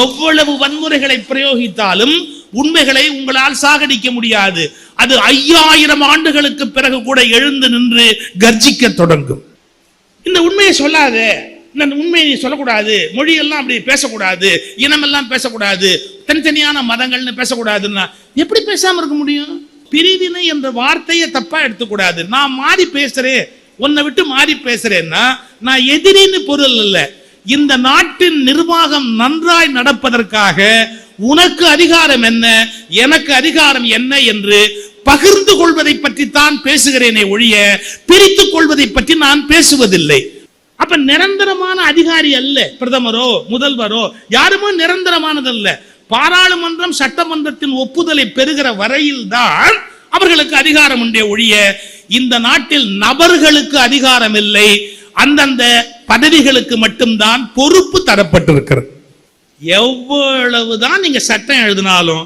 எவ்வளவு வன்முறைகளை பிரயோகித்தாலும் உண்மைகளை உங்களால் சாகடிக்க முடியாது. அது 5000 ஆண்டுகளுக்கு பிறகு கூட எழுந்து நின்று கர்ஜிக்க தொடங்கும். இந்த உண்மையை சொல்லாத, இந்த உண்மையை நீ சொல்லக்கூடாது, மொழியெல்லாம் அப்படி பேசக்கூடாது, இனமெல்லாம் பேசக்கூடாது, தனித்தனியான மதங்கள்னு பேசக்கூடாதுன்னா எப்படி பேசாம இருக்க முடியும்? பிரிவினை என்ற வார்த்தையை தப்பா எடுத்துக்கூடாது. நான் மாறி பேசுறேன், உன்னை விட்டு மாறி பேசுறேன்னா நான் எதிரின்னு பொருள் அல்ல. இந்த நாட்டின் நிர்வாகம் நன்றாய் நடப்பதற்காக உனக்கு அதிகாரம் என்ன, எனக்கு அதிகாரம் என்ன என்று பகிர்ந்து கொள்வதை பற்றி தான் பேசுகிறேனே ஒழிய பிரித்துக் கொள்வதை பற்றி நான் பேசுவதில்லை. அப்ப நிரந்தரமான அதிகாரி அல்ல பிரதமரோ முதல்வரோ, யாருமோ நிரந்தரமானதல்ல. பாராளுமன்றம் சட்டமன்றத்தின் ஒப்புதலை பெறுகிற வரையில் தான் அவர்களுக்கு அதிகாரம் உண்டே ஒழிய இந்த நாட்டில் நபர்களுக்கு அதிகாரம் இல்லை. அந்தந்த பதவிகளுக்கு மட்டும்தான் பொறுப்பு தரப்பட்டிருக்கிறது. எவ்வளவுதான் நீங்க சட்டம் எழுதினாலும்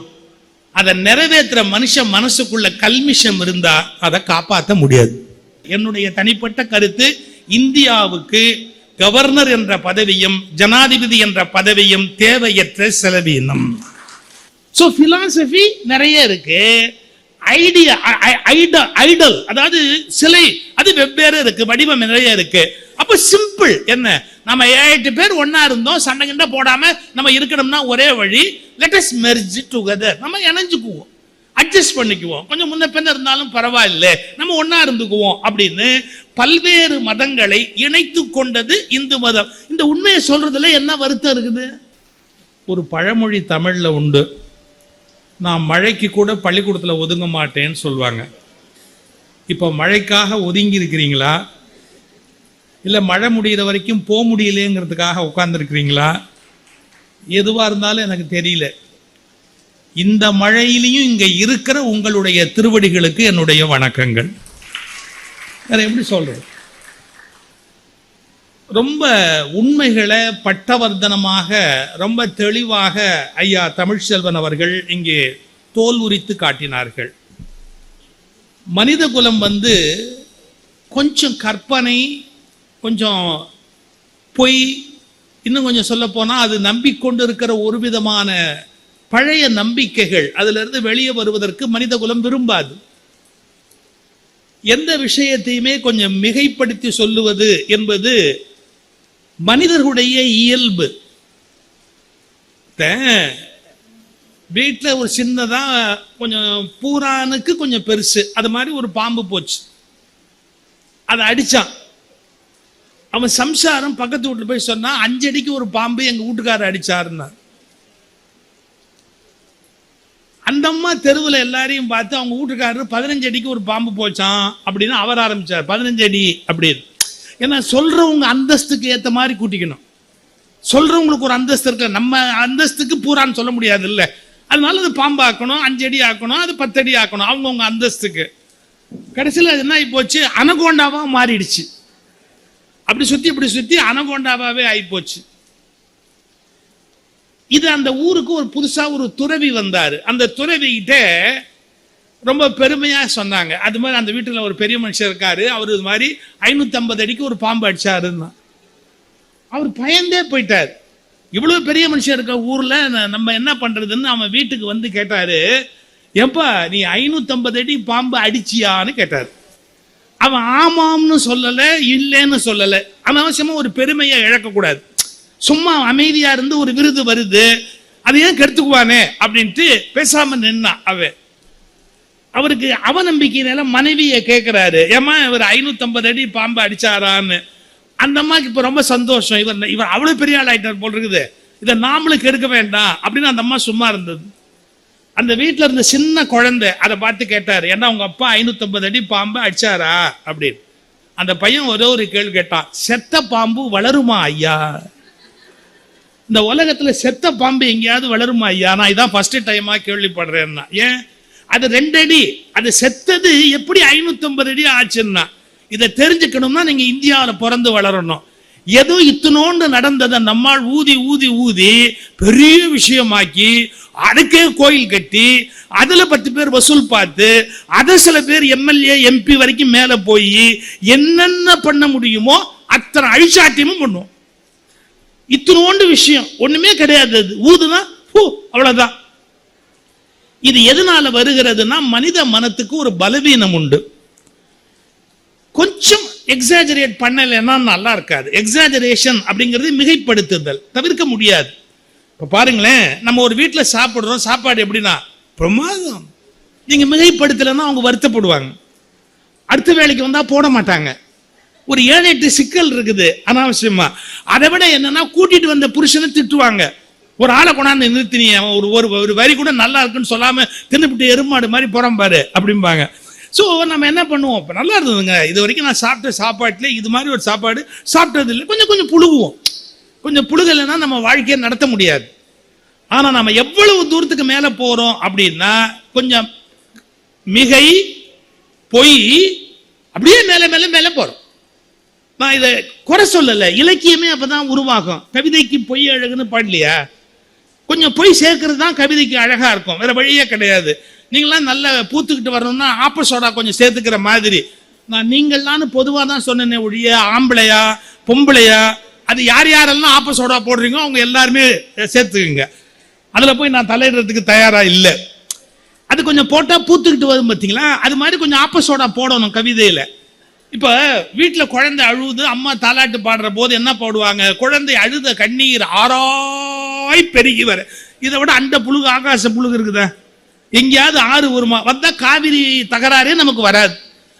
அதை நிறைவேற்ற மனுஷன் மனசுக்குள்ள கல்மிஷம் இருந்தா அதை காப்பாற்ற முடியாது. என்னுடைய தனிப்பட்ட கருத்து, இந்தியாவுக்கு கவர்னர் என்ற பதவியும் ஜனாதிபதி என்ற பதவியும் தேவையற்ற செலவீனம். சோ பிலாசபி நிறைய இருக்கு, ஐடியா ஐடல் அதாவது சிலை அது வெவ்வேறு இருக்கு, வடிவம் நிறைய இருக்கு. அப்ப சிம்பிள் என்ன, நம்ம 7-8 பேர் ஒன்னா இருந்தோம், சண்டை கிண்ட போடாம நம்ம இருக்கணும்னா ஒரே வழி, லெட் அஸ் மெர்ஜ் டுகெதர். நம்ம இணைஞ்சுக்குவோம், அட்ஜஸ்ட் பண்ணிக்குவோம், கொஞ்சம் முன்ன பின்ன இருந்தாலும் பரவாயில்லை, நம்ம ஒன்னா இருந்துக்குவோம் அப்படின்னு பல்வேறு மதங்களை இணைத்து கொண்டது இந்து மதம். இந்த உண்மையை சொல்றதுல என்ன வருத்தம் இருக்குது? ஒரு பழமொழி தமிழ்ல உண்டு, நான் மழைக்கு கூட பள்ளிக்கூடத்தில் ஒதுங்க மாட்டேன்னு சொல்லுவாங்க. இப்போ மழைக்காக ஒதுங்கி இருக்கிறீங்களா, இல்லை மழை முடிகிற வரைக்கும் போக முடியலேங்கிறதுக்காக உட்கார்ந்துருக்கிறீங்களா? எதுவாக இருந்தாலும் எனக்கு தெரியல. இந்த மழையிலையும் இங்கே இருக்கிற உங்களுடைய திருவடிகளுக்கு என்னுடைய வணக்கங்கள். வேற எப்படி சொல்றது? ரொம்ப உண்மைகளை பட்டவர்த்தனமாக ரொம்ப தெளிவாக ஐயா தமிழ்ச்செல்வன் அவர்கள் இங்கே தோல் உரித்து காட்டினார்கள். மனித குலம் கொஞ்சம் கற்பனை, கொஞ்சம் பொய், இன்னும் கொஞ்சம் சொல்ல போனா அது நம்பிக்கொண்டு இருக்கிற ஒரு விதமான பழைய நம்பிக்கைகள், அதுல இருந்து வெளியே வருவதற்கு மனித குலம் விரும்பாது. எந்த விஷயத்தையுமே கொஞ்சம் மிகைப்படுத்தி சொல்லுவது என்பது மனிதர்களுடைய இயல்பு. வீட்டில் ஒரு சின்னதா கொஞ்சம் பூரானுக்கு கொஞ்சம் பெருசு, அது மாதிரி ஒரு பாம்பு போச்சு, அதை அடிச்சான். அவன் சம்சாரம் பக்கத்து வீட்டுல போய் சொன்னா 5 அடிக்கு ஒரு பாம்பு எங்க வீட்டுக்காரர் அடிச்சாருன்னா. அந்த அம்மா தெருவில் எல்லாரையும் பார்த்து அவங்க வீட்டுக்காரர் 15 அடிக்கு ஒரு பாம்பு போச்சான் அப்படின்னு அவர் ஆரம்பிச்சார். 15 அடி அப்படின்னு. ஏன்னா சொல்றவங்க அந்தஸ்துக்கு ஏற்ற மாதிரி கூட்டிக்கணும். சொல்றவங்களுக்கு ஒரு அந்தஸ்து இருக்கு, நம்ம அந்தஸ்துக்கு பூரான்னு சொல்ல முடியாது இல்லை. அதனால அது பாம்பு ஆக்கணும், 5 அடி ஆக்கணும், அது 10 அடி ஆக்கணும், அவங்கவுங்க அந்தஸ்துக்கு. கடைசியில் அது என்ன ஆகி போச்சு, அனகோண்டாவா மாறிடுச்சு. அப்படி சுத்தி அனகோண்டாவே ஆயிப்போச்சு. இது அந்த ஊருக்கு ஒரு புதுசா ஒரு துறவி வந்தாரு. அந்த துறவிகிட்ட ரொம்ப பெருமையா சொன்னாங்க, அது மாதிரி அந்த வீட்டுல ஒரு பெரிய மனுஷன் இருக்காரு, அவரு இது மாதிரி 550 அடிக்கு ஒரு பாம்பு அடிச்சாருன்னா. அவர் பயந்தே போயிட்டார். இவ்வளவு பெரிய மனுஷன் இருக்க ஊர்ல நம்ம என்ன பண்றதுன்னு அவன் வீட்டுக்கு கேட்டாரு, ஏப்பா நீ 550 அடி பாம்பு அடிச்சியான்னு கேட்டாரு. அவன் ஆமாம்னு சொல்லல, இல்லைன்னு சொல்லல. அனாவசியமா ஒரு பெருமையை இழக்க கூடாது. சும்மா அமைதியா இருந்து ஒரு விருது வருது, அதை ஏன் கெடுத்துக்குவானே அப்படின்ட்டு பேசாம நின்னா. அவருக்கு அவநம்பிக்கையினால மனைவியை கேட்கிறாரு, ஏமா இவர் 550 அடி பாம்பு அடிச்சாரான்னு. அந்த அம்மாக்கு இப்ப ரொம்ப சந்தோஷம், இவர் அவ்வளவு பெரிய ஆள் ஆயிட்டார் போல் இருக்குது, இதை நாமளும் கெடுக்க வேண்டாம் அப்படின்னு அந்த அம்மா சும்மா இருந்தது. அந்த வீட்டுல இருந்த சின்ன குழந்தை அதை பார்த்து கேட்டாரு, ஏன்னா உங்க அப்பா 550 அடி பாம்பு அடிச்சாரா அப்படின்னு. அந்த பையன் ஒரே ஒரு கேள்வி கேட்டான், செத்த பாம்பு வளருமா ஐயா? இந்த உலகத்துல செத்த பாம்பு எங்கேயாவது வளருமா ஐயா? நான் இதான் ஃபர்ஸ்ட் டைமா கேள்விப்படுறேன்னா. ஏன்? அது 2 அடி, அது செத்தது எப்படி 550 அடி ஆச்சுன்னா, இதை தெரிஞ்சுக்கணும்னா நீங்க இந்தியாவில் பிறந்து வளரணும். ஏதோ இத்தனோண்டு நடந்ததை நம்மால் ஊதி ஊதி ஊதி பெரிய விஷயமாக்கி அதுக்கே கோயில் கட்டி அதுல 10 பேர் வசூல் பார்த்து அதை சில பேர் எம்எல்ஏ எம்பி வரைக்கும் மேல போய் என்னென்ன பண்ண முடியுமோ அத்தனை அழிச்சாட்டியமும் பண்ணுவோம். இத்தினோண்டு விஷயம் ஒண்ணுமே கிடையாது. அது ஊதுனா அவ்வளவுதான். இது எதனால வருகிறதுனா மனித மனத்துக்கு ஒரு பலவீனம் உண்டு. கொஞ்சம் எக்ஸாஜரேட் பண்ணலைன்னா நல்லா இருக்காது. எக்ஸாஜரேஷன் அப்படிங்கிறது மிகைப்படுத்துதல், தவிர்க்க முடியாது. இப்ப பாருங்களேன், நம்ம ஒரு வீட்டுல சாப்பிடுறோம், சாப்பாடு எப்படின்னா பிரமாதம், நீங்க மிகைப்படுத்தலைன்னா அவங்க வருத்தப்படுவாங்க, அடுத்த வேலைக்கு வந்தா போட மாட்டாங்க. ஒரு 7-8 சிக்கல் இருக்குது அனாவசியமா. அதை விட என்னன்னா, கூட்டிட்டு வந்த புருஷனை திட்டுவாங்க. ஒரு ஆளை கொண்டாந்து நிறுத்தினிய ஒரு வரி கூட நல்லா இருக்குன்னு சொல்லாம தின்னுபிட்டு எருமாடு மாதிரி புறம்பாரு அப்படிம்பாங்க. ஸோ நம்ம என்ன பண்ணுவோம், இப்போ நல்லா இருந்ததுங்க, இது வரைக்கும் நான் சாப்பிட்ட சாப்பாட்டுல இது மாதிரி ஒரு சாப்பாடு சாப்பிட்டது இல்லை, கொஞ்சம் புழுகுவோம். கொஞ்சம் புழுகலைன்னா நம்ம வாழ்க்கையை நடத்த முடியாது. ஆனா நம்ம எவ்வளவு தூரத்துக்கு மேல போறோம் அப்படின்னா, கொஞ்சம் மிகை பொய் அப்படியே மேல மேல மேல போறோம். நான் இதை குறை சொல்லல, இலக்கியமே அப்பதான் உருவாகும். கவிதைக்கு பொய் அழகுன்னு பாடலையா? கொஞ்சம் பொய் சேர்க்கறது தான் கவிதைக்கு அழகா இருக்கும், வேற வழியே கிடையாது. நீங்களாம் நல்ல பூத்துக்கிட்டு வரணும்னா ஆப்ப சோடா கொஞ்சம் சேர்த்துக்கிற மாதிரி. நான் நீங்கள்லான்னு பொதுவாக தான் சொன்னேனே ஒழிய, ஆம்பளையா பொம்பளையா அது யார் யாரெல்லாம் ஆப்ப சோடா போடுறீங்களோ அவங்க எல்லாருமே சேர்த்துக்குங்க. அதுல போய் நான் தலையிடுறதுக்கு தயாரா இல்லை. அது கொஞ்சம் போட்டா பூத்துக்கிட்டு வரும் பார்த்தீங்களா, அது மாதிரி கொஞ்சம் ஆப்ப சோடா போடணும் கவிதையில. இப்ப வீட்டுல குழந்தை அழுது அம்மா தாலாட்டு பாடுற போது என்ன பாடுவாங்க, குழந்தை அழுத கண்ணீர் ஆராய் பெருகி வர. இதை விட அந்த புழுகு ஆகாச புழுகு இருக்குதா? எங்கேயாவது ஆறு வருமா? வந்தா காவிரி தகராறே நமக்கு வராது.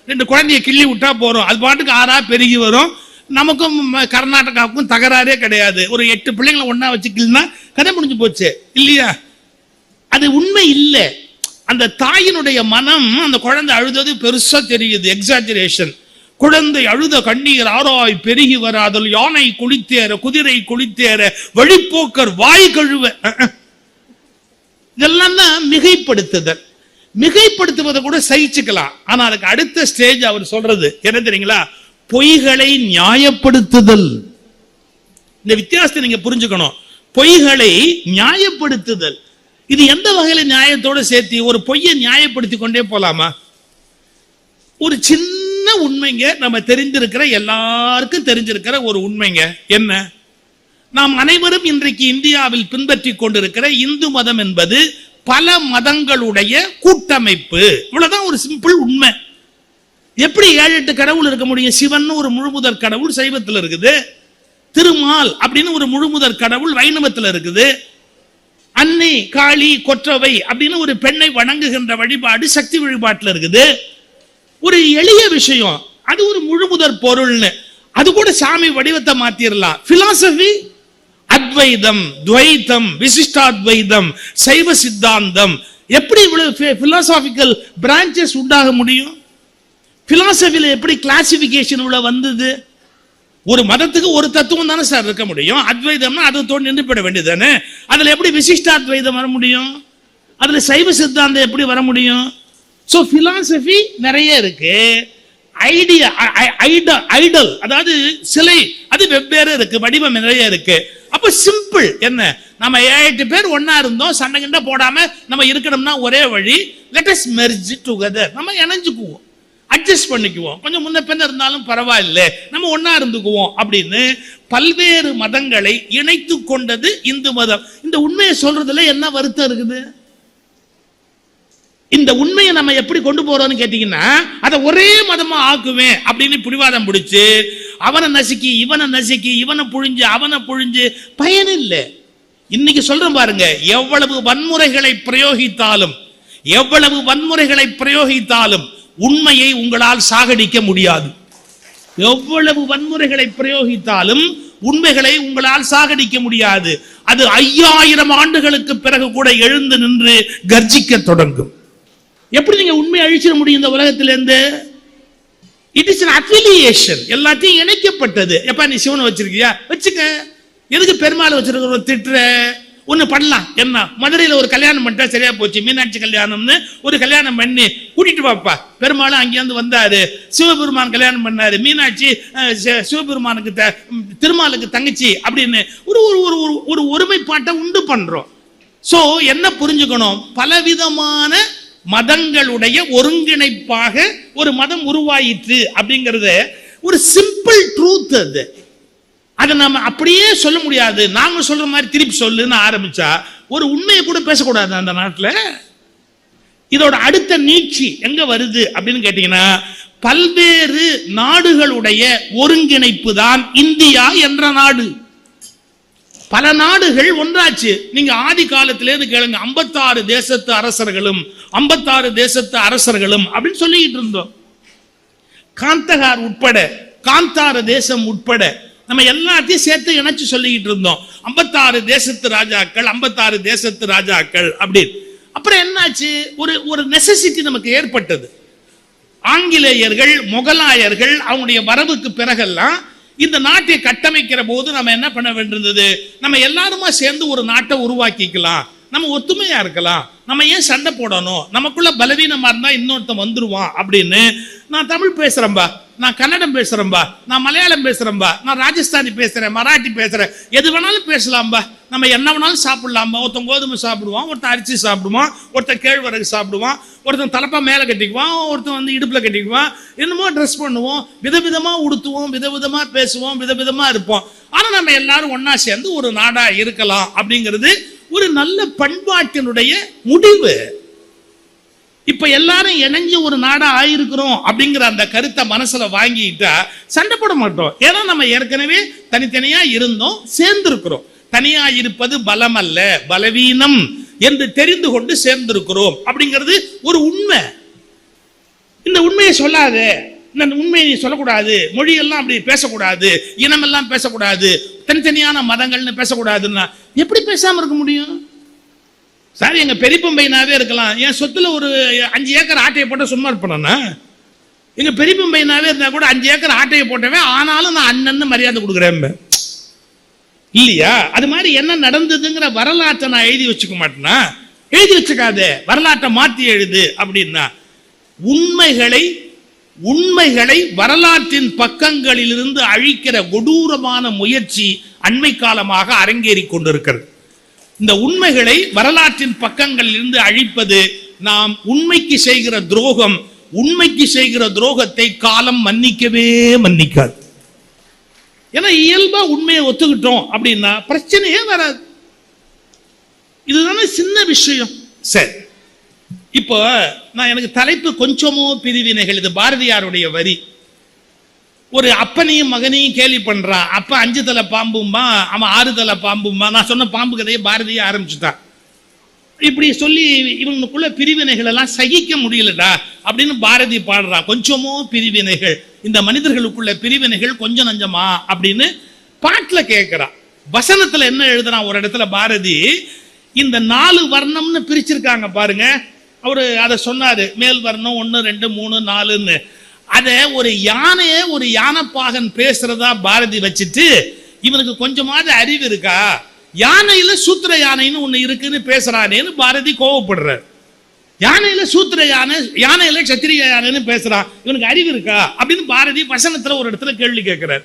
2 குழந்தைய கிள்ளி விட்டா போறோம், அது பாட்டுக்கு ஆறா பெருகி வரும். நமக்கும் கர்நாடகாவுக்கும் தகராறே கிடையாது. ஒரு 8 பிள்ளைங்களை ஒன்னா வச்சு கிள்ளினா கதை முடிஞ்சு போச்சு இல்லையா? அது உண்மை இல்லை. அந்த தாயினுடைய மனம், அந்த குழந்தை அழுதது பெருசா தெரியுது, எக்ஸாஜரேஷன். குழந்தை அழுத கண்ணீர் ஆராய் பெருகி வர, அதில் யானை குளித்தேற, குதிரை குளித்தேற, வழிப்போக்கர் வாய் கழுவ. இதெல்லாம் தான் மிகைப்படுத்துதல். மிகைப்படுத்துவதை கூட சகிச்சுக்கலாம். ஆனா அதுக்கு அடுத்த ஸ்டேஜ் அவர் சொல்றது என்ன தெரியுங்களா? பொய்களை நியாயப்படுத்துதல். இந்த வித்தியாசத்தை நீங்க புரிஞ்சுக்கணும். பொய்களை நியாயப்படுத்துதல், இது எந்த வகையில நியாயத்தோட சேர்த்து ஒரு பொய்யை நியாயப்படுத்தி கொண்டே போலாமா? ஒரு சின்ன உண்மைங்க, நம்ம தெரிஞ்சிருக்கிற எல்லாருக்கும் தெரிஞ்சிருக்கிற ஒரு உண்மைங்க. என்ன? நாம் அனைவரும் இன்றைக்கு இந்தியாவில் பின்பற்றி கொண்டிருக்கிற இந்து மதம் என்பது பல மதங்களுடைய கூட்டமைப்பு. இவ்வளவுதான் ஒரு சிம்பிள் உண்மை. எப்படி 7-8 கடவுள் இருக்க முடியும்? சிவன் ஒரு முழுமுதற் கடவுள் சைவத்தில் இருக்குது, திருமால் அப்படின்னு ஒரு முழுமுதற் கடவுள் வைணவத்தில் இருக்குது, அன்னை காளி கொற்றவை அப்படின்னு ஒரு பெண்ணை வணங்குகின்ற வழிபாடு சக்தி வழிபாட்டில் இருக்குது. ஒரு எளிய விஷயம், அது ஒரு முழுமுதற் பொருள்னு, அது கூட சாமி வடிவத்தை மாத்திரலாம். பிலாசபி அத்வைதம், துவைதம், விசிஷ்டாத்வைதம், சைவ சித்தாந்தம், எப்படி இவ்வளவு பிலாசாபிக்கல் பிரான்சஸ் உண்டாக முடியும்? பிலாசபில எப்படி கிளாசிபிகேஷன் உள்ள வந்தது? ஒரு மதத்துக்கு ஒரு தத்துவம் தானே சார் இருக்க முடியும். அத்வைதம்னா அதோடு நின்று போட வேண்டியது தானே. அதுல எப்படி விசிஷ்டாத்வைதம் வர முடியும்? அதுல சைவ சித்தாந்தம் எப்படி வர முடியும்? சோ பிலாசபி நிறைய இருக்கு. ஐடியா, ஐடல் அதாவது சிலை, அது வெவ்வேறு இருக்கு, வடிவம் நிறைய இருக்கு. அப்ப சிம்பிள் என்ன, நம்ம 7-8 பேர் ஒன்னா இருந்தோம், சண்டை கிண்ட போடாம நம்ம இருக்கணும்னா ஒரே வழி, லெட் அஸ் மெர்ஜ் டுகெதர். நம்ம இணைஞ்சுக்குவோம், அட்ஜஸ்ட் பண்ணிக்குவோம், கொஞ்சம் முன்ன பின்ன இருந்தாலும் பரவாயில்லை, நம்ம ஒன்னா இருந்துக்குவோம் அப்படின்னு பல்வேறு மதங்களை இணைத்து கொண்டது இந்து மதம். இந்த உண்மையை சொல்றதுல என்ன வருத்தம் இருக்குது? இந்த உண்மையை நம்ம எப்படி கொண்டு போறோம்னு கேட்டீங்கன்னா, அதை ஒரே மதமா ஆக்குவேன் அப்படின்னு பிடிவாதம் பிடிச்சு அவனை நசுக்கி இவனை நசுக்கி இவனை புழிஞ்சு அவனை புழிஞ்சு பயன் இல்லை. இன்னைக்கு சொல்றேன் பாருங்க, எவ்வளவு வன்முறைகளை பிரயோகித்தாலும் உண்மையை உங்களால் சாகடிக்க முடியாது. எவ்வளவு வன்முறைகளை பிரயோகித்தாலும் உண்மைகளை உங்களால் சாகடிக்க முடியாது. அது 5000 ஆண்டுகளுக்கு பிறகு கூட எழுந்து நின்று கர்ஜிக்க தொடங்கும். எப்படி நீங்க உண்மையை அழிச்சிட முடியும் இந்த உலகத்திலிருந்து? It is an affiliation. எல்லாத்தையும் இணைக்கப்பட்டது. எப்ப நீ சிவனை வச்சிருக்கியா வச்சுக்க, எதுக்கு பெருமாள் வச்சிருக்கிற திட்டுற? ஒண்ணு பண்ணலாம். என்ன, மதுரையில ஒரு கல்யாணம் பண்ணிட்டா சரியா போச்சு, மீனாட்சி கல்யாணம்னு ஒரு கல்யாணம் பண்ணி கூட்டிட்டு வாப்பா. பெருமாளும் அங்கேருந்து வந்தாரு, சிவபெருமான் கல்யாணம் பண்ணாரு, மீனாட்சி சிவபெருமானுக்கு திருமாலுக்கு தங்கச்சி அப்படின்னு ஒரு ஒருமைப்பாட்டை உண்டு பண்றோம். சோ என்ன புரிஞ்சுக்கணும், பலவிதமான மதங்களுடைய ஒருங்கிணைப்பாக ஒரு மதம் உருவாயிற்று அப்படிங்கறது ஒரு சிம்பிள் ட்ரூத். அதை நம்ம அப்படியே சொல்ல முடியாது. நாங்க சொல்ற மாதிரி திருப்பி சொல்லுன்னு ஆரம்பிச்சா ஒரு உண்மையை கூட பேசக்கூடாது அந்த நாட்டில். இதோட அடுத்த நீட்சி எங்க வருது அப்படின்னு கேட்டீங்கன்னா, பல்வேறு நாடுகளுடைய ஒருங்கிணைப்பு தான் இந்தியா என்ற நாடு. பல நாடுகள் ஒன்றாச்சு. நீங்க ஆதி காலத்திலேருந்து கேளுங்க, 56 தேசத்து அரசர்களும் 56 தேசத்து அரசர்களும் அப்படின்னு சொல்லிட்டு இருந்தோம். காந்தகார் உட்பட, காந்தார தேசம் உட்பட நம்ம எல்லாத்தையும் சேர்த்து இணைச்சு சொல்லிக்கிட்டு இருந்தோம். 56 தேசத்து ராஜாக்கள், 56 தேசத்து ராஜாக்கள் அப்படின்னு. அப்புறம் என்னாச்சு, ஒரு நெசசிட்டி நமக்கு ஏற்பட்டது. ஆங்கிலேயர்கள், முகலாயர்கள் அவங்களுடைய வரவுக்கு பிறகெல்லாம் இந்த நாட்டை கட்டமைக்கிற போது நம்ம என்ன பண்ண வேண்டியிருந்தது, நம்ம எல்லாருமா சேர்ந்து ஒரு நாட்டை உருவாக்கிக்கலாம், நம்ம ஒத்துமையா இருக்கலாம், நம்ம ஏன் சண்டை போடணும், நமக்குள்ள பலவீனமா இருந்தா இன்னொருத்தன் வந்துருவான் அப்படின்னு. நான் தமிழ் பேசுறேன்பா, நான் கன்னடம் பேசுறேன்பா, நான் மலையாளம் பேசுறேன்பா, நான் ராஜஸ்தானி பேசுறேன், மராட்டி பேசுறேன், எது வேணாலும் பேசலாம்பா, நம்ம என்ன வேணாலும் சாப்பிடலாம்பா. ஒருத்தன் கோதுமை சாப்பிடுவான், ஒருத்தன் அரிசி சாப்பிடுவான், ஒருத்தன் கேழ்வரகு சாப்பிடுவான், ஒருத்தன் தலப்பா மேலே கட்டிக்குவான், ஒருத்தன் வந்து இடுப்புல கட்டிக்குவான், என்னமோ ட்ரெஸ் பண்ணுவோம், விதவிதமா உடுத்துவோம், விதவிதமா பேசுவோம், விதவிதமா இருப்போம். ஆனா நம்ம எல்லாரும் ஒன்னா சேர்ந்து ஒரு நாடா இருக்கலாம் அப்படிங்கிறது ஒரு நல்ல பண்பாட்டினுடைய முடிவு. இப்ப எல்லாரும் இணைஞ்சு ஒரு நாடா ஆயிருக்கிறோம் அப்படிங்கிற அந்த கருத்தை மனசுல வாங்கிட்டா சண்டை போட மாட்டோம். ஏன்னா நம்ம ஏற்கனவே தனித்தனியா இருந்தோம், சேர்ந்திருக்கிறோம். தனியா இருப்பது பலம் அல்ல, பலவீனம் என்று தெரிந்து கொண்டு சேர்ந்திருக்கிறோம் அப்படிங்கிறது ஒரு உண்மை. இந்த உண்மையை சொல்லாத, இந்த உண்மையை நீ சொல்லக்கூடாது, மொழியெல்லாம் அப்படி பேசக்கூடாது, இனமெல்லாம் பேசக்கூடாது, தனித்தனியான மதங்கள்னு பேசக்கூடாதுன்னா எப்படி பேசாம இருக்க முடியும்? சார், எங்க பெரியப்பம்பையனாவே இருக்கலாம், என் சொத்துல ஒரு 5 ஏக்கர் ஆட்டையை போட்ட சும்மா இருப்பேனா? எங்க பெரியப்பம்பையனாவே இருந்தா கூட 5 ஏக்கர் ஆட்டையை போட்டவன், ஆனாலும் நான் அண்ணன் மரியாதை கொடுக்குறேன் இல்லையா? அது மாதிரி என்ன நடந்ததுங்கிற வரலாற்றை நான் எழுதி வச்சுக்க மாட்டேனா? எழுதி வச்சுக்காத, வரலாற்றை மாற்றி எழுது அப்படின்னா. உண்மைகளை வரலாற்றின் பக்கங்களிலிருந்து அழிக்கிற கொடூரமான முயற்சி அண்மை காலமாக அரங்கேறி கொண்டிருக்கிறது. இந்த உண்மைகளை வரலாற்றின் பக்கங்களில் இருந்து அழிப்பது நாம் உண்மைக்கு செய்கிற துரோகம். உண்மைக்கு செய்கிற துரோகத்தை காலம் மன்னிக்கவே மன்னிக்காது. ஏன்னா இயல்பா உண்மையை ஒத்துக்கிட்டோம் அப்படின்னா பிரச்சனையே வராது. இதுதானே சின்ன விஷயம். சரி, இப்போ நான் எனக்கு தலைப்பு கொஞ்சமோ பிரிவினைகள், இது பாரதியாருடைய வரி. ஒரு அப்பனையும் மகனையும் கேலி பண்றான். அப்ப 5 தலை பாம்புமா, அவன் 6 தலை பாம்புமா. நான் சொன்ன பாம்பு கதையை பாரதியை ஆரம்பிச்சுட்டான். இப்படி சொல்லி இவங்களுக்குள்ள பிரிவினைகள் எல்லாம் சகிக்க முடியலடா அப்படின்னு பாரதி பாடுறான். கொஞ்சமோ பிரிவினைகள், இந்த மனிதர்களுக்குள்ள பிரிவினைகள் கொஞ்சம் நஞ்சமா அப்படின்னு பாட்டுல கேட்கிறான். வசனத்துல என்ன எழுதுறான் ஒரு இடத்துல பாரதி, இந்த 4 வர்ணம்னு பிரிச்சிருக்காங்க பாருங்க. அவரு அதை சொன்னாரு, மேல் வர்ணம் 1 2 3 4ன்னு. அத ஒரு யானைய ஒரு யானைப்பாகன் பேசுறதா பாரதி வச்சுட்டு, இவனுக்கு கொஞ்சமாவது அறிவு இருக்கா, யானையில சூத்திர யானைன்னு ஒண்ணு இருக்குன்னு பேசுறானேன்னு பாரதி கோவப்படுறார். யானையில சூத்திர யானை, யானையில சத்திரிய யானைன்னு பேசுறான், இவனுக்கு அறிவு இருக்கா அப்படின்னு பாரதி வசனத்துல ஒரு இடத்துல கேள்வி கேட்கிறார்.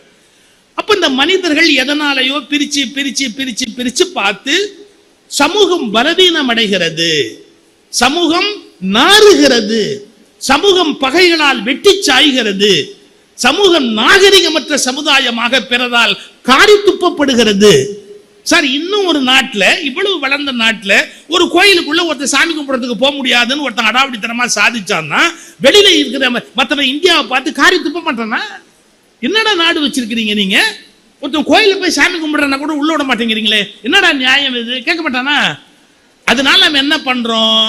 அப்ப இந்த மனிதர்கள் எதனாலையோ பிரிச்சு பிரிச்சு பிரிச்சு பிரிச்சு பார்த்து சமூகம் பலவீனம் அடைகிறது, சமூகம் நாறுகிறது, சமூகம் பகைகளால் வெட்டி சாய்கிறது, சமூகம் நாகரிகமற்ற சமுதாயமாக பிறரால் காரி துப்பப்படுகிறது. சார், இன்னும் ஒரு நாட்டில், இவ்வளவு வளர்ந்த நாட்டில் ஒரு கோயிலுக்குள்ள ஒருத்தர் சாமி கும்பிடுறதுக்கு போக முடியாதுன்னு ஒருத்தன் அடாவடித்தனமா சாதிச்சான்னா வெளியில இருக்கிற மற்றவன் இந்தியாவை பார்த்து காரி துப்ப மாட்டானா? என்னடா நாடு வச்சிருக்கிறீங்க நீங்க? ஒருத்தன் கோயிலுக்கு போய் சாமி கும்பிடுறனா கூட உள்ள விட மாட்டேங்கிறீங்களே, என்னடா நியாயம் இது? கேட்க மாட்டானா? அதனால நம்ம என்ன பண்றோம்,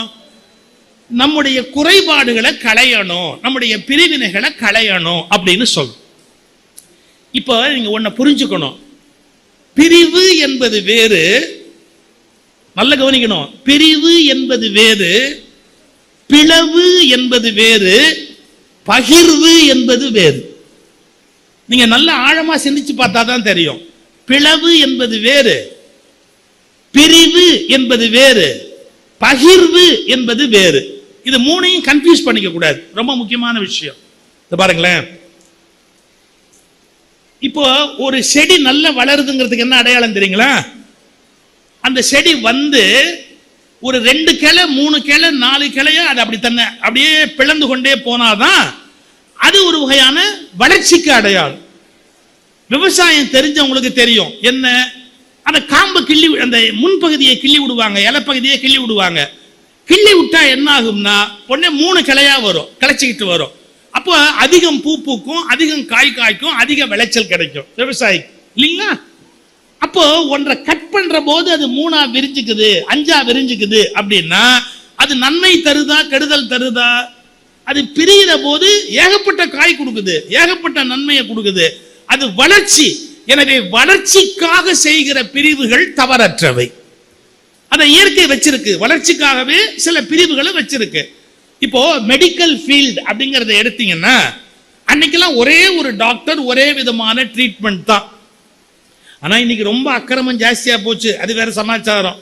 நம்முடைய குறைபாடுகளை களையணும், நம்முடைய பிரிவினைகளை களையணும் அப்படின்னு சொல்றோம். இப்போ நீங்க ஒன்ன புரிஞ்சுக்கணும், பிரிவு என்பது வேறு, நல்ல கவனிக்கணும். பிரிவு என்பது வேறு, பிளவு என்பது வேறு, பகிர்வு என்பது வேறு. நீங்க நல்ல ஆழமா சிந்திச்சு பார்த்தா தான் தெரியும். பிளவு என்பது வேறு, பிரிவு என்பது வேறு, பகிர்வு என்பது வேறு. இது மூணையும் கன்ஃபியூஸ் பண்ணிக்க கூடாது, ரொம்ப முக்கியமான விஷயம். பாருங்களேன், இப்போ ஒரு செடி நல்லா வளருதுங்கிறதுக்கு என்ன அடையாளம் தெரியுங்களா? அந்த செடி வந்து ஒரு 2 கிளை 3 கிளை 4 கிளைய அது அப்படி தன்னை அப்படியே பிளந்து கொண்டே போனாதான் அது ஒரு வகையான வளர்ச்சிக்கு அடையாளம். விவசாயம் தெரிஞ்சவங்களுக்கு தெரியும் என்ன, அந்த காம்பை கிள்ளி, அந்த முன்பகுதியை கிள்ளி விடுவாங்க, இலைப்பகுதியை கிள்ளி விடுவாங்க. கிள்ளி விட்டா என்ன ஆகும்னா உடனே 3 கிளையா வரும், கிளைச்சிக்கிட்டு வரும். அப்போ அதிகம் பூ பூக்கும், அதிகம் காய் காய்க்கும், அதிக விளைச்சல் கிடைக்கும் விவசாயி இல்லைங்களா? அப்போ ஒன்றை கட் பண்ற போது அது 3ஆ விரிஞ்சுக்குது, 5ஆ விரிஞ்சுக்குது அப்படின்னா அது நன்மை தருதா கெடுதல் தருதா? அது பிரிகிற போது ஏகப்பட்ட காய் கொடுக்குது, ஏகப்பட்ட நன்மையை கொடுக்குது. அது வளர்ச்சி. எனவே வளர்ச்சிக்காக செய்கிற பிரிவுகள் தவறற்றவை. அதை இயற்கை வச்சிருக்கு, வளர்ச்சிக்காகவே சில பிரிவுகளை வச்சிருக்கு. இப்போ மெடிக்கல் ஃபீல்ட் அப்படிங்கறத எடுத்தீங்கன்னா அன்னைக்கெல்லாம் ஒரே ஒரு டாக்டர், ஒரே விதமான ட்ரீட்மெண்ட் தான். ஆனா இன்னைக்கு ரொம்ப அக்கிரமம் ஜாஸ்தியா போச்சு, அது வேற சமாச்சாரம்.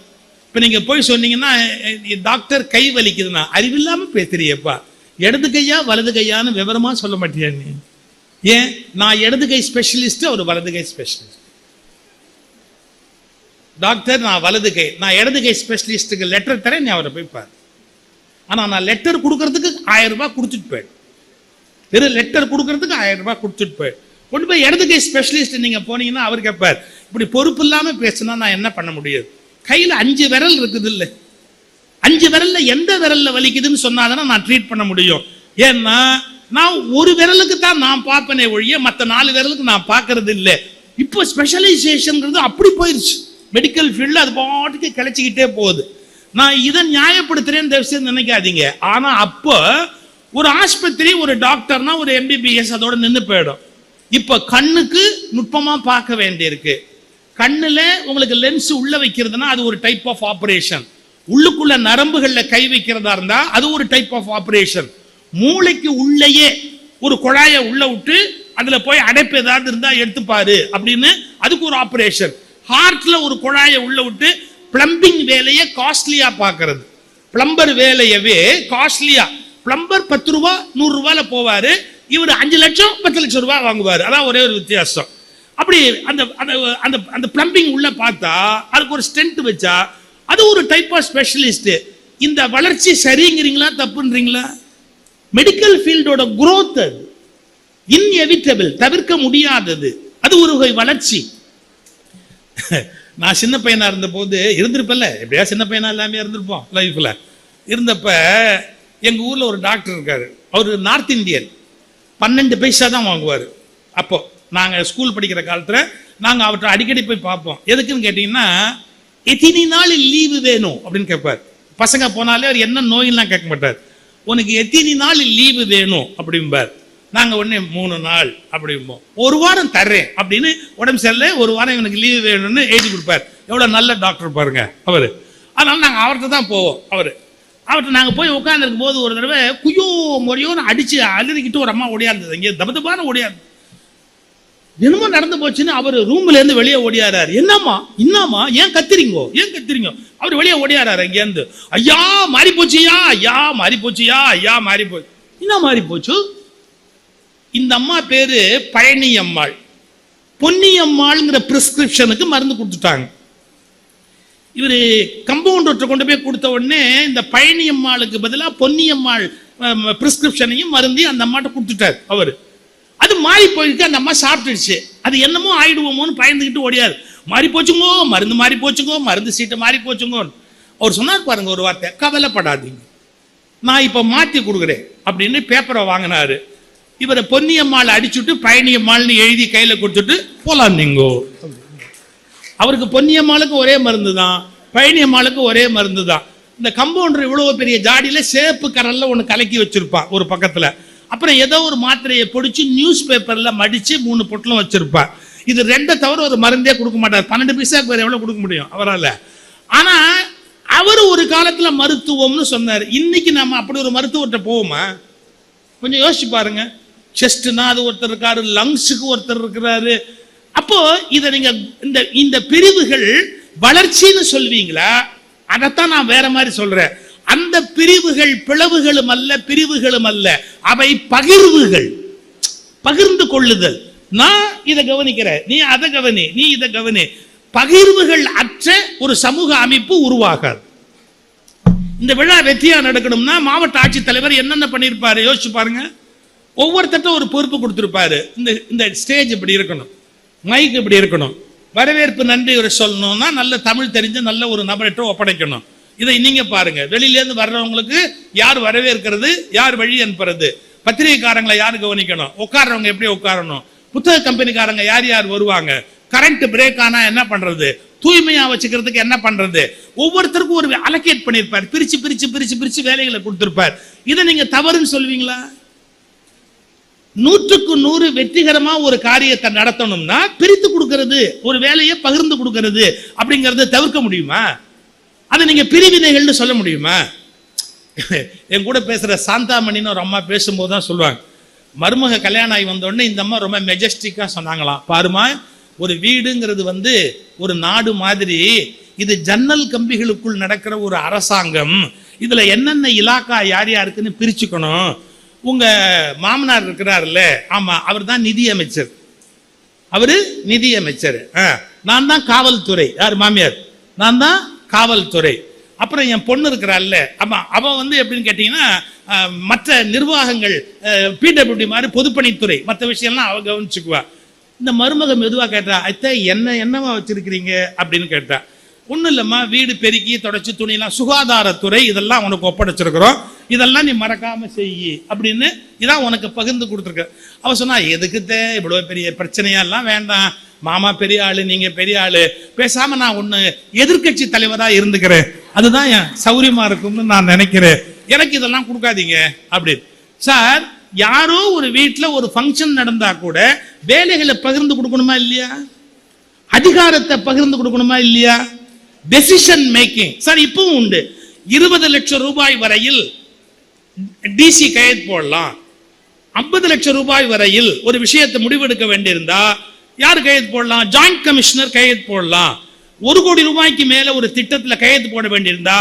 இப்ப நீங்க போய் சொன்னீங்கன்னா டாக்டர் கை வலிக்குதுன்னா அறிவில்லாம பேசுறியப்பா, இடது கையா வலது கையான்னு விவரமா சொல்ல மாட்டியா நீ? ஏன்? நான் இடது கை ஸ்பெஷலிஸ்ட், அவர் வலது கை ஸ்பெஷலிஸ்ட். டாக்டர் நான் வலது கை, நான் இடது கை ஸ்பெஷலிஸ்டுக்கு லெட்டர் தரேன், நீ அவரை போய் பாரு. ஆனா நான் லெட்டர் கொடுக்கறதுக்கு 1000 ரூபாய் கொடுத்துட்டு போயிடு, வெறும் லெட்டர் கொடுக்கறதுக்கு 1000 ரூபாய் கொடுத்துட்டு போயிடு. கொண்டு போய் இடது கை ஸ்பெஷலிஸ்ட் நீங்க போனீங்கன்னா அவர் கேட்பார், இப்படி பொறுப்பு இல்லாம பேசினா நான் என்ன பண்ண முடியாது? கையில 5 விரல் இருக்குது இல்ல, 5 விரல்ல எந்த விரல்ல வலிக்குதுன்னு சொன்னாதானே நான் ட்ரீட் பண்ண முடியும். ஏன்னா நான் ஒரு விரலுக்கு தான் நான் பார்ப்பனே ஒழிய மற்ற 4 விரலுக்கு நான் பார்க்கறது இல்லை. இப்போ ஸ்பெஷலைசேஷன் அப்படி போயிருச்சு மெடிக்கல் ஃபீல்ட்ல, அது பாட்டுக்கு கிடைச்சிக்கிட்டே போகுது. நான் இதை நியாயப்படுத்துறேன்னு நினைக்காதீங்க. ஆனா அப்போ ஒரு ஆஸ்பத்திரி, ஒரு டாக்டர்னா ஒரு MBBS அதோட நின்று போயிடும். இப்ப கண்ணுக்கு நுட்பமா பார்க்க வேண்டியிருக்கு. கண்ணுல உங்களுக்கு லென்ஸ் உள்ள வைக்கிறதுனா அது ஒரு டைப் ஆஃப் ஆபரேஷன். உள்ளுக்குள்ள நரம்புகள்ல கை வைக்கிறதா இருந்தா அது ஒரு டைப் ஆஃப் ஆபரேஷன். மூளைக்கு உள்ளேயே ஒரு குழாயை உள்ள விட்டு அதுல போய் அடைப்பு ஏதாவது இருந்தா எடுத்துப்பாரு அப்படின்னு அதுக்கு ஒரு ஆபரேஷன். ஹார்ட்ல ஒரு குழாயை உள்ள விட்டு பிளம்பிங் வேலையை காஸ்ட்லியா பாக்குறது. பிளம்பர் வேலையவே காஸ்ட்லியா, பிளம்பர் 10 ரூபாய் 100 ரூபாயில போவாரு, இவர் 5 லட்சம் 10 லட்சம் ரூபாய் வாங்குவார். அதான் ஒரே ஒரு வித்தியாசம். அப்படி அந்த அந்த அந்த பிளம்பிங் உள்ள பார்த்தா அதுக்கு ஒரு ஸ்டென்ட் வச்சா அது ஒரு டைப் ஆஃப் ஸ்பெஷலிஸ்ட். இந்த வளர்ச்சி சரிங்கிறீங்களா தப்புன்றீங்களா? மெடிக்கல் ஃபீல்டோட growth அது இன்எவிட்டபிள், தவிர்க்க முடியாதது. அது ஒரு வகை வளர்ச்சி. நான் சின்ன பையனா இருந்த போது இருந்திருப்பல, எப்படியா சின்ன பையனா எல்லாமே இருந்திருப்போம் லைஃப்ல. இருந்தப்ப எங்க ஊர்ல ஒரு டாக்டர் இருக்காரு, அவரு நார்த் இந்தியன், 12 பைசா தான் வாங்குவாரு. அப்போ நாங்க ஸ்கூல் படிக்கிற காலத்துல நாங்க அவற்றை அடிக்கடி போய் பார்ப்போம். எதுக்குன்னு கேட்டீங்கன்னா எத்தனை நாள் லீவு வேணும் அப்படின்னு கேட்பார். பசங்க போனாலே அவர் என்ன நோயெல்லாம் கேட்க மாட்டார், உனக்கு எத்தனை நாள் லீவு வேணும் அப்படிம்பார். நாங்க உடனே 3 நாள் அப்படிம்போம். 1 வாரம் தர்றேன் அப்படின்னு, உடம்பு சரியில்லை 1 வாரம் இவனுக்கு லீவு வேணும்னு எழுதி கொடுப்பார். எவ்வளவு நல்ல டாக்டர் பாருங்க அவரு. அதனால நாங்க அவர்கிட்ட தான் போவோம். அவர்கிட்ட நாங்க போய் உட்கார்ந்துருக்கும் போது ஒரு தடவை குய்யோ முறையோன்னு அடிச்சு அழுதுகிட்டு ஒரு அம்மா ஓடியாருந்தது, இங்கே தபதபான ஓடியாரு. என்னமோ நடந்து போச்சுன்னு அவர் ரூம்ல இருந்து வெளியே ஓடியாராரு. என்னம்மா ஏன் கத்துறீங்க? அவர் வெளியே ஓடியாராரு இங்க இருந்து. ஐயா மாறி போச்சியா, ஐயா மாறி போச்சு. என்ன மாறி போச்சு? இந்த அம்மா பேரு பழனி அம்மாள். பொன்னியம்மாள்ங்கிற பிரிஸ்கிரிப்ஷனுக்கு மருந்து கொடுத்துட்டாங்க. இவரு கம்பவுண்டர் கொண்டு போய் கொடுத்த உடனே இந்த பழனி அம்மாளுக்கு பதிலாக பொன்னியம்மாள் பிரிஸ்கிரிப்ஷனையும் மருந்தையும் அந்த அம்மாட்ட கொடுத்துட்டார் அவரு. அது மாறி போயிருக்கு, அந்த அம்மா சாப்பிட்டுடுச்சு. அது என்னமோ ஆயிடுவோமோன்னு பயந்துக்கிட்டு ஓடியாரு. மாறி போச்சுங்கோ, மருந்து மாறி போச்சுங்கோ, மருந்து சீட்டை மாறி போச்சுங்கோ. அவர் சொன்னார் பாருங்க ஒரு வார்த்தை, கவலைப்படாதீங்க நான் இப்ப மாத்தி கொடுக்குறேன் அப்படின்னு பேப்பரை வாங்கினாரு. இவரை பொன்னியம்மாள் அடிச்சுட்டு பழனியம்மாள்னு எழுதி கையில கொடுத்துட்டு போலாம் நீங்கோ. அவருக்கு பொன்னியம்மாளுக்கு ஒரே மருந்து தான், பழனியம்மாளுக்கு ஒரே மருந்து தான். இந்த கம்பவுண்டர் இவ்வளவு பெரிய ஜாடியில சேப்பு கரல்ல ஒண்ணு கலக்கி வச்சிருப்பான் ஒரு பக்கத்துல. அப்புறம் ஏதோ ஒரு மாத்திரையை பொடிச்சு நியூஸ் பேப்பர்ல மடிச்சு 3 பொட்டலம் வச்சிருப்பார். இது 2 தவிர ஒரு மருந்தே கொடுக்க மாட்டார். 12 பைசாக்கு வேற எவ்வளவு கொடுக்க முடியும் அவரால்? ஆனா அவர் ஒரு காலத்துல மருத்துவம்னு சொன்னார். இன்னைக்கு நம்ம அப்படி ஒரு மருத்துவர்கிட்ட போவோமா? கொஞ்சம் யோசிச்சு பாருங்க. செஸ்ட்னா அது ஒருத்தர் இருக்காரு, லங்ஸுக்கு ஒருத்தர் இருக்கிறாரு. அப்போ இதை நீங்க இந்த பிரிவுகள் வளர்ச்சின்னு சொல்வீங்களா? அதைத்தான் நான் வேற மாதிரி சொல்றேன். அந்த பிரிவுகள் பிளவுகளும் அல்ல, பிரிவுகளும் அல்ல, அவை பகிர்வுகள், பகிர்ந்து கொள்ளுதல். நான் இதை கவனிக்கிறேன், நீ அதை கவனி, நீ இதை கவனி. பகிர்வுகள் அற்ற ஒரு சமூக அமைப்பு உருவாகாது. இந்த விழா வெற்றியா நடக்கணும்னா மாவட்ட ஆட்சித்தலைவர் என்னென்ன பண்ணியிருப்பாரு யோசிச்சு பாருங்க. ஒவ்வொருத்தட்ட ஒரு பொறுப்பு கொடுத்திருப்பாரு. இந்த ஸ்டேஜ் இப்படி இருக்கணும், மைக் இப்படி இருக்கணும். வரவேற்பு நன்றி ஒரு சொல்லணும்னா நல்ல தமிழ் தெரிஞ்ச நல்ல ஒரு நபர்கிட்ட ஒப்படைக்கணும். இதை நீங்க பாருங்க. வெளியிலேருந்து வர்றவங்களுக்கு யார் வரவேற்கிறது, யார் வழி அனுப்புறது, பத்திரிகைக்காரங்களை யார் கவனிக்கணும், உட்கார்றவங்க எப்படி உட்காரணும், புத்தக கம்பெனிக்காரங்க யார் யார் வருவாங்க, கரண்ட் பிரேக் ஆனா என்ன பண்றது, தூய்மையா வச்சுக்கிறதுக்கு என்ன பண்றது, ஒவ்வொருத்தருக்கும் ஒரு அலோகேட் பண்ணிருப்பார். பிரிச்சு பிரிச்சு பிரிச்சு பிரிச்சு வேலைகளை கொடுத்திருப்பார். இதை நீங்க தவறுன்னு சொல்லுவீங்களா? 100க்கு 100 வெற்றிகரமா ஒரு காரியத்தை நடத்தணும்னா பிரித்து கொடுக்கிறது, ஒரு வேலையை பகிர்ந்து கொடுக்கிறது அப்படிங்கறத தவிர்க்க முடியுமா? அதை நீங்க பிரிவினைகள்னு சொல்ல முடியுமா? என் கூட பேசுற சாந்தாமணின்னு ஒரு அம்மா பேசும்போது தான் சொல்லுவாங்க, மருமக கல்யாணம் ஆகி வந்த உடனே இந்த அம்மா ரொம்ப மெஜஸ்டிக்கா சொன்னாங்களாம், பாருமா ஒரு வீடுங்கிறது ஒரு நாடு மாதிரி, இது ஜன்னல் கம்பிகளுக்குள் நடக்கிற ஒரு அரசாங்கம், இதுல என்னென்ன இலாக்கா யார் யாருக்குன்னு பிரிச்சுக்கணும். உங்க மாமனார் இருக்கிறார்ல, ஆமா அவர் தான் நிதி அமைச்சர், அவரு நிதி அமைச்சர், நான் தான் காவல்துறை, யார் மாமியார், நான் தான் காவல்துறை. அப்புறம் என் பொண்ணு இருக்கிறாள்ல, ஆமா அவன் எப்படின்னு கேட்டீங்கன்னா மற்ற நிர்வாகங்கள் பிடபிள்யூடி மாதிரி பொதுப்பணித்துறை, மற்ற விஷயம்லாம் அவ கவனிச்சுக்குவா. இந்த மருமக மெதுவா கேட்டா, அத்தை என்னவா வச்சிருக்கிறீங்க அப்படின்னு கேட்டா, ஒன்றும் இல்லைம்மா வீடு பெருக்கி தொடச்சி துணியெல்லாம் சுகாதாரத்துறை இதெல்லாம் உனக்கு ஒப்படைச்சிருக்கிறோம், இதெல்லாம் நீ மறக்காம செய்யி அப்படின்னு இதான் உனக்கு பகிர்ந்து கொடுத்துருக்க. அவ சொன்னா, எதுக்குத்தே இவ்வளவு பெரிய பிரச்சனையெல்லாம் வேண்டாம், மாமா பெரிய ஆளு நீங்க பெரிய ஆளு, பேசாம நான் ஒண்ணு எதிர்கட்சி தலைவரா இருந்துக்கிறேன், அதுதான் என் சௌரியமா இருக்கும்னு நான் நினைக்கிறேன், எனக்கு இதெல்லாம் கொடுக்காதீங்க அப்படின்னு. சார், யாரோ ஒரு வீட்டுல ஒரு ஃபங்க்ஷன் நடந்தா கூட வேலைகளை பகிர்ந்து கொடுக்கணுமா இல்லையா? அதிகாரத்தை பகிர்ந்து கொடுக்கணுமா இல்லையா? டெசிஷன் மேக்கிங் சார் இப்பவும் உண்டு. 20 லட்சம் ரூபாய் வரையில் டிசி கையெழுத்து போடலாம், 50 லட்சம் ரூபாய் வரையில் ஒரு விஷயத்தை முடிவெடுக்க வேண்டியிருந்தா யார் கையெழுத்து போடலாம்? ஜாயிண்ட் கமிஷனர் கையெழுத்து போடலாம். 1 கோடி ரூபாய்க்கு மேல ஒரு திட்டத்தில் கையெழுத்து போட வேண்டியிருந்தா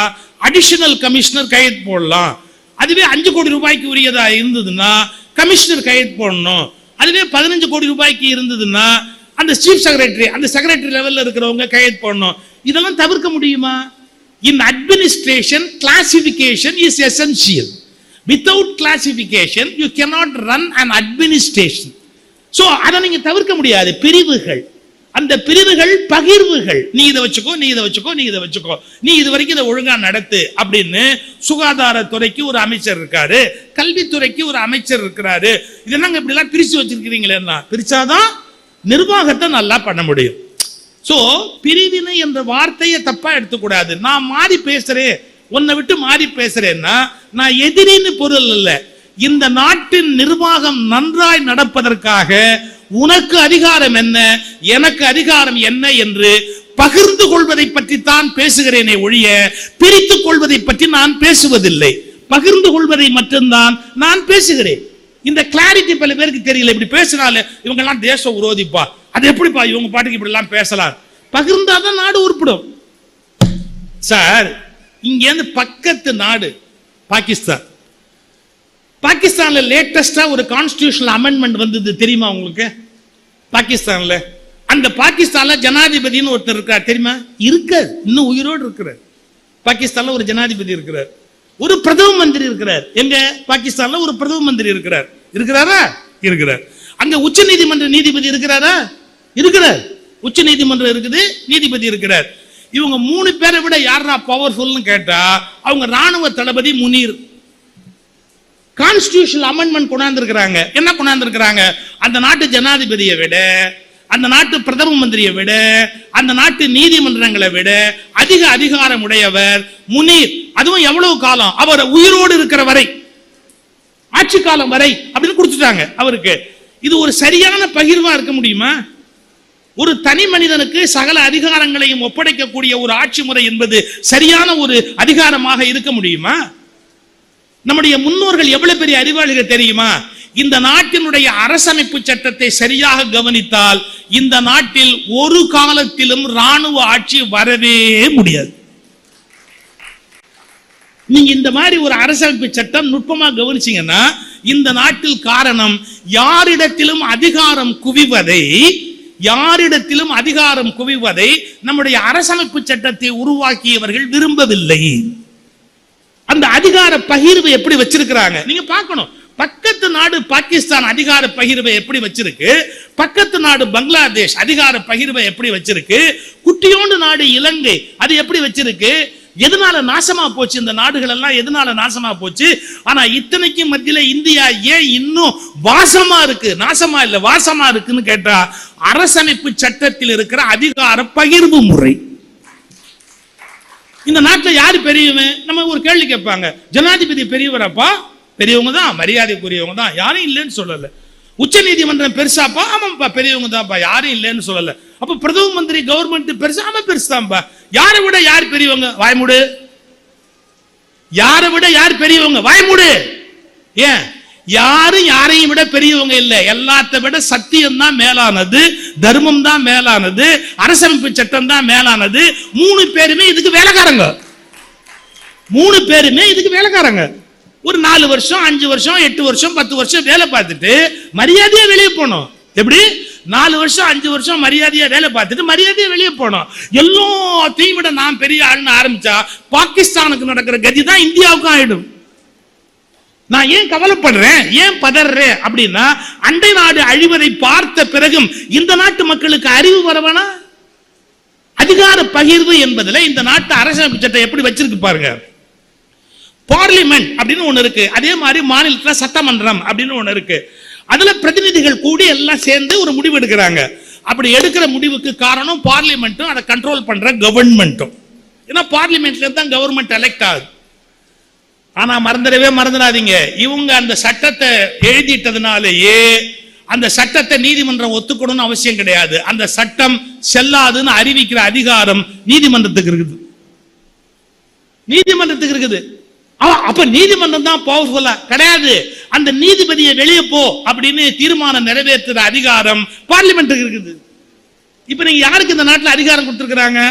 அடிஷனல் கமிஷனர் கையெழுத்து போடலாம். அதுவே 5 கோடி ரூபாய்க்கு உரியதா இருந்ததுன்னா கமிஷனர் கையெழுத்து போடணும். அதுவே 15 கோடி ரூபாய்க்கு இருந்ததுன்னா அந்த சீஃப் செக்ரட்டரி, அந்த செக்ரட்டரி லெவல்ல இருக்கிறவங்க கையெழுத்து போடணும். இதெல்லாம் தவிர்க்க முடியுமா? In administration, classification is essential. Without classification, you cannot run an administration. So, அதை நீங்க தவிர்க்க முடியாது. பிரிவுகள், அந்த பிரிவுகள் பகிர்வுகள், நீ இதை வச்சுக்கோ, நீ இதை வச்சுக்கோ, நீ இதை வச்சுக்கோ, நீ இது வரைக்கும் இதை ஒழுங்கா நடத்து அப்படின்னு சுகாதாரத்துறைக்கு ஒரு அமைச்சர் இருக்காரு, கல்வித்துறைக்கு ஒரு அமைச்சர் இருக்கிறாரு. இதெல்லாம் இப்படி எல்லாம் பிரிச்சு வச்சிருக்கிறீங்களேன்னா, பிரிச்சாதான் நிர்வாகத்தை நல்லா பண்ண முடியும். சோ பிரிவினை என்ற வார்த்தையை தப்பா எடுத்துக்கூடாது. நான் மாறி பேசுறேன், உன்னை விட்டு மாறி பேசுறேன்னா நான் எதிரின்னு பொருள் இல்ல. இந்த நாட்டின் நிர்வாகம் நன்றாய் நடப்பதற்காக உனக்கு அதிகாரம் என்ன, எனக்கு அதிகாரம் என்ன என்று பகிர்ந்து கொள்வதை பற்றி தான் பேசுகிறேனே ஒழிய பிரித்துக் கொள்வதை பற்றி நான் பேசுவதில்லை. பகிர்ந்து கொள்வதை மட்டும்தான் நான் பேசுகிறேன். இந்த கிளாரிட்டி பல பேருக்கு தெரியல. இப்படி பேசினால இவங்க எல்லாம் தேச விரோதிப்பா, அது எப்படிப்பா இவங்க பாட்டுக்கு இப்படி எல்லாம் பேசலாம்? பகிர்ந்தாதான் நாடு உருப்படும். சார், இங்க இருந்து பக்கத்து நாடு பாகிஸ்தான். பாகிஸ்தான்ல லேட்டஸ்டா ஒரு கான்ஸ்டிடியூஷனல் அமெண்ட்மெண்ட் வந்தது தெரியுமா உங்களுக்கு? பாகிஸ்தான்ல அந்த பாகிஸ்தான்ல ஜனாதிபதினு ஒருத்தர் இருக்கார் தெரியுமா? இருக்கார், இன்னும் உயிரோடு இருக்கிறார். பாகிஸ்தான்ல ஒரு ஜனாதிபதி இருக்கிறார், ஒரு பிரதம மந்திரி இருக்கிறார். எங்க பாகிஸ்தான்ல ஒரு பிரதம மந்திரி இருக்கிறார். இருக்கிறாரா? இருக்கிறார். அங்க உச்ச நீதிமன்ற நீதிபதி இருக்கிறாரா? இருக்கிறார். உச்ச நீதிமன்றம் இருக்குது, நீதிபதி இருக்கிறார். இவங்க 3 பேரை விட யாரா பவர்ஃபுல்னு கேட்டா அவங்க ராணுவ தளபதி முனீர். கான்ஸ்டிடியூஷனல் அமெண்ட்மெண்ட் கொண்டாந்துருக்கிறாங்க. என்ன கொண்டாந்துருக்கிறாங்க? அந்த நாட்டு ஜனாதிபதியை விட, அந்த நாட்டு பிரதம மந்திரியை விட, அந்த நாட்டு நீதிமன்றங்களை விட அதிக அதிகாரம் உடையவர் முனீர். அதுவும் எவ்வளவு காலம்? அவர் உயிரோடு இருக்கிற வரை, ஆட்சி காலம் வரை அப்படின்னு கொடுத்துட்டாங்க அவருக்கு. இது ஒரு சரியான பகிர்வா இருக்க முடியுமா? ஒரு தனி மனிதனுக்கு சகல அதிகாரங்களையும் ஒப்படைக்கக்கூடிய ஒரு ஆட்சி முறை என்பது சரியான ஒரு அதிகாரமாக இருக்க முடியுமா? நம்முடைய முன்னோர்கள் எவ்வளவு பெரிய அறிவாளிகள் தெரியுமா? இந்த நாட்டினுடைய அரசமைப்பு சட்டத்தை சரியாக கவனித்தால் இந்த நாட்டில் ஒரு காலத்திலும் ராணுவ ஆட்சி வரவே முடியாது. நீங்க இந்த மாதிரி ஒரு அரசமைப்பு சட்டம் நுட்பமா கவனிச்சீங்கன்னா இந்த நாட்டில் காரணம் யாரிடத்திலும் அதிகாரம் குவிவதை நம்முடைய அரசமைப்பு சட்டத்தை உருவாக்கியவர்கள் விரும்பவில்லை. அந்த அதிகார பகிர்வு எப்படி வச்சிருக்கிறாங்க நீங்க பார்க்கணும். பக்கத்து நாடு பாகிஸ்தான் அதிகார பகிர்வை எப்படி வச்சிருக்கு, பக்கத்து நாடு பங்களாதேஷ் அதிகார பகிர்வை எப்படி வச்சிருக்கு, குட்டியோண்டு நாடு இலங்கை அது எப்படி வச்சிருக்கு, எதனால நாசமா போச்சு இந்த நாடுகள் எல்லாம், எதனால நாசமா போச்சு? ஆனா இத்தனைக்கு மத்தியில இந்தியா ஏன் இன்னும் வாசமா இருக்கு, நாசமா இல்ல வாசமா இருக்குன்னு கேட்டா, அரசமைப்பு சட்டத்தில் இருக்கிற அதிகார பகிர்வு முறை. இந்த நாட்டில் யாரு பெரியவன்? நம்ம ஒரு கேள்வி கேட்பாங்க, ஜனாதிபதி பெரியவரப்பா? பெரியவங்க தான், மரியாதைக்குரியவங்க தான், யாரும் இல்லைன்னு சொல்லல. உச்ச நீதிமன்றம் பெருசாப்பா? ஆமாப்பா பெரியவங்க தான்ப்பா, யாரும் இல்லைன்னு சொல்லல. அப்ப பிரதம மந்திரி கவர்மெண்ட் பெருசா? ஆமா பெருசுதான்ப்பா. யாரை விட யார் பெரியவங்க? வாய்மூடு. யாரை விட யார் பெரியவங்க? வாய்மூடு. ஏன்? யாரும் யாரையும் விட பெரியவங்க இல்ல. எல்லாத்த விட சத்தியம் தான் மேலானது, தர்மம் தான் மேலானது, அரசமைப்பு சட்டம் தான் மேலானது. 3 பேருமே இதுக்கு வேலைக்காரங்க. 3 பேருமே இதுக்கு வேலைக்காரங்க. ஒரு 4 வருஷம் 5 வருஷம் 8 வருஷம் 10 வருஷம் வேலை பார்த்துட்டு மரியாதையா வெளியே போனோம். எப்படி? 4 வருஷம் 5 வருஷம் மரியாதையா வேலை பார்த்துட்டு மரியாதையா வெளியே போனோம். எல்லாத்தையும் விட நான் பெரிய ஆள்னு ஆரம்பிச்சா பாகிஸ்தானுக்கு நடக்கிற கதி தான் இந்தியாவுக்கும் ஆயிடும். நான் ஏன் கவலைப்படுறேன், ஏன் பதறேன் அப்படின்னா, அண்டை நாடு அழிவதை பார்த்த பிறகும் இந்த நாட்டு மக்களுக்கு அறிவு வரவனா? அதிகார பகிர்வு என்பதுல இந்த நாட்டு அரசியலமைப்பு சட்டம் எப்படி வச்சிருக்கு பாருங்க. பார்லிமெண்ட் அப்படின்னு ஒண்ணு இருக்கு, அதே மாதிரி மாநிலத்தில் சட்டமன்றம் அப்படின்னு ஒண்ணு இருக்கு. அதுல பிரதிநிதிகள் கூடி எல்லாம் சேர்ந்து ஒரு முடிவு எடுக்கிறாங்க. அப்படி எடுக்கிற முடிவுக்கு காரணம் பார்லிமெண்ட்டும் அதை கண்ட்ரோல் பண்ற கவர்மெண்ட்டும். ஏன்னா பார்லிமெண்ட்ல தான் கவர்மெண்ட் எலெக்ட் ஆகுது. ஆனா மறந்துடாதீங்க, இவங்க அந்த சட்டத்தை எழுதிட்டதுனாலேயே அந்த சட்டத்தை நீதிமன்றம் ஒத்துக்கணும்னு அவசியம் கிடையாது. அந்த சட்டம் செல்லாதுன்னு அறிவிக்கிற அதிகாரம் நீதிமன்றத்துக்கு இருக்குது. நீதிமன்றத்துக்கு இருக்குது. அப்ப நீதிமன்றம் தான் பவர்ஃபுல்லா கிடையாது. அந்த நீதிபதியை வெளியே போ அப்படின்னு தீர்மானம் நிறைவேற்றுற அதிகாரம் பார்லிமெண்ட்டுக்கு இருக்குது. இப்ப நீங்க யாருக்கு இந்த நாட்டில் அதிகாரம் கொடுத்திருக்கிறாங்க?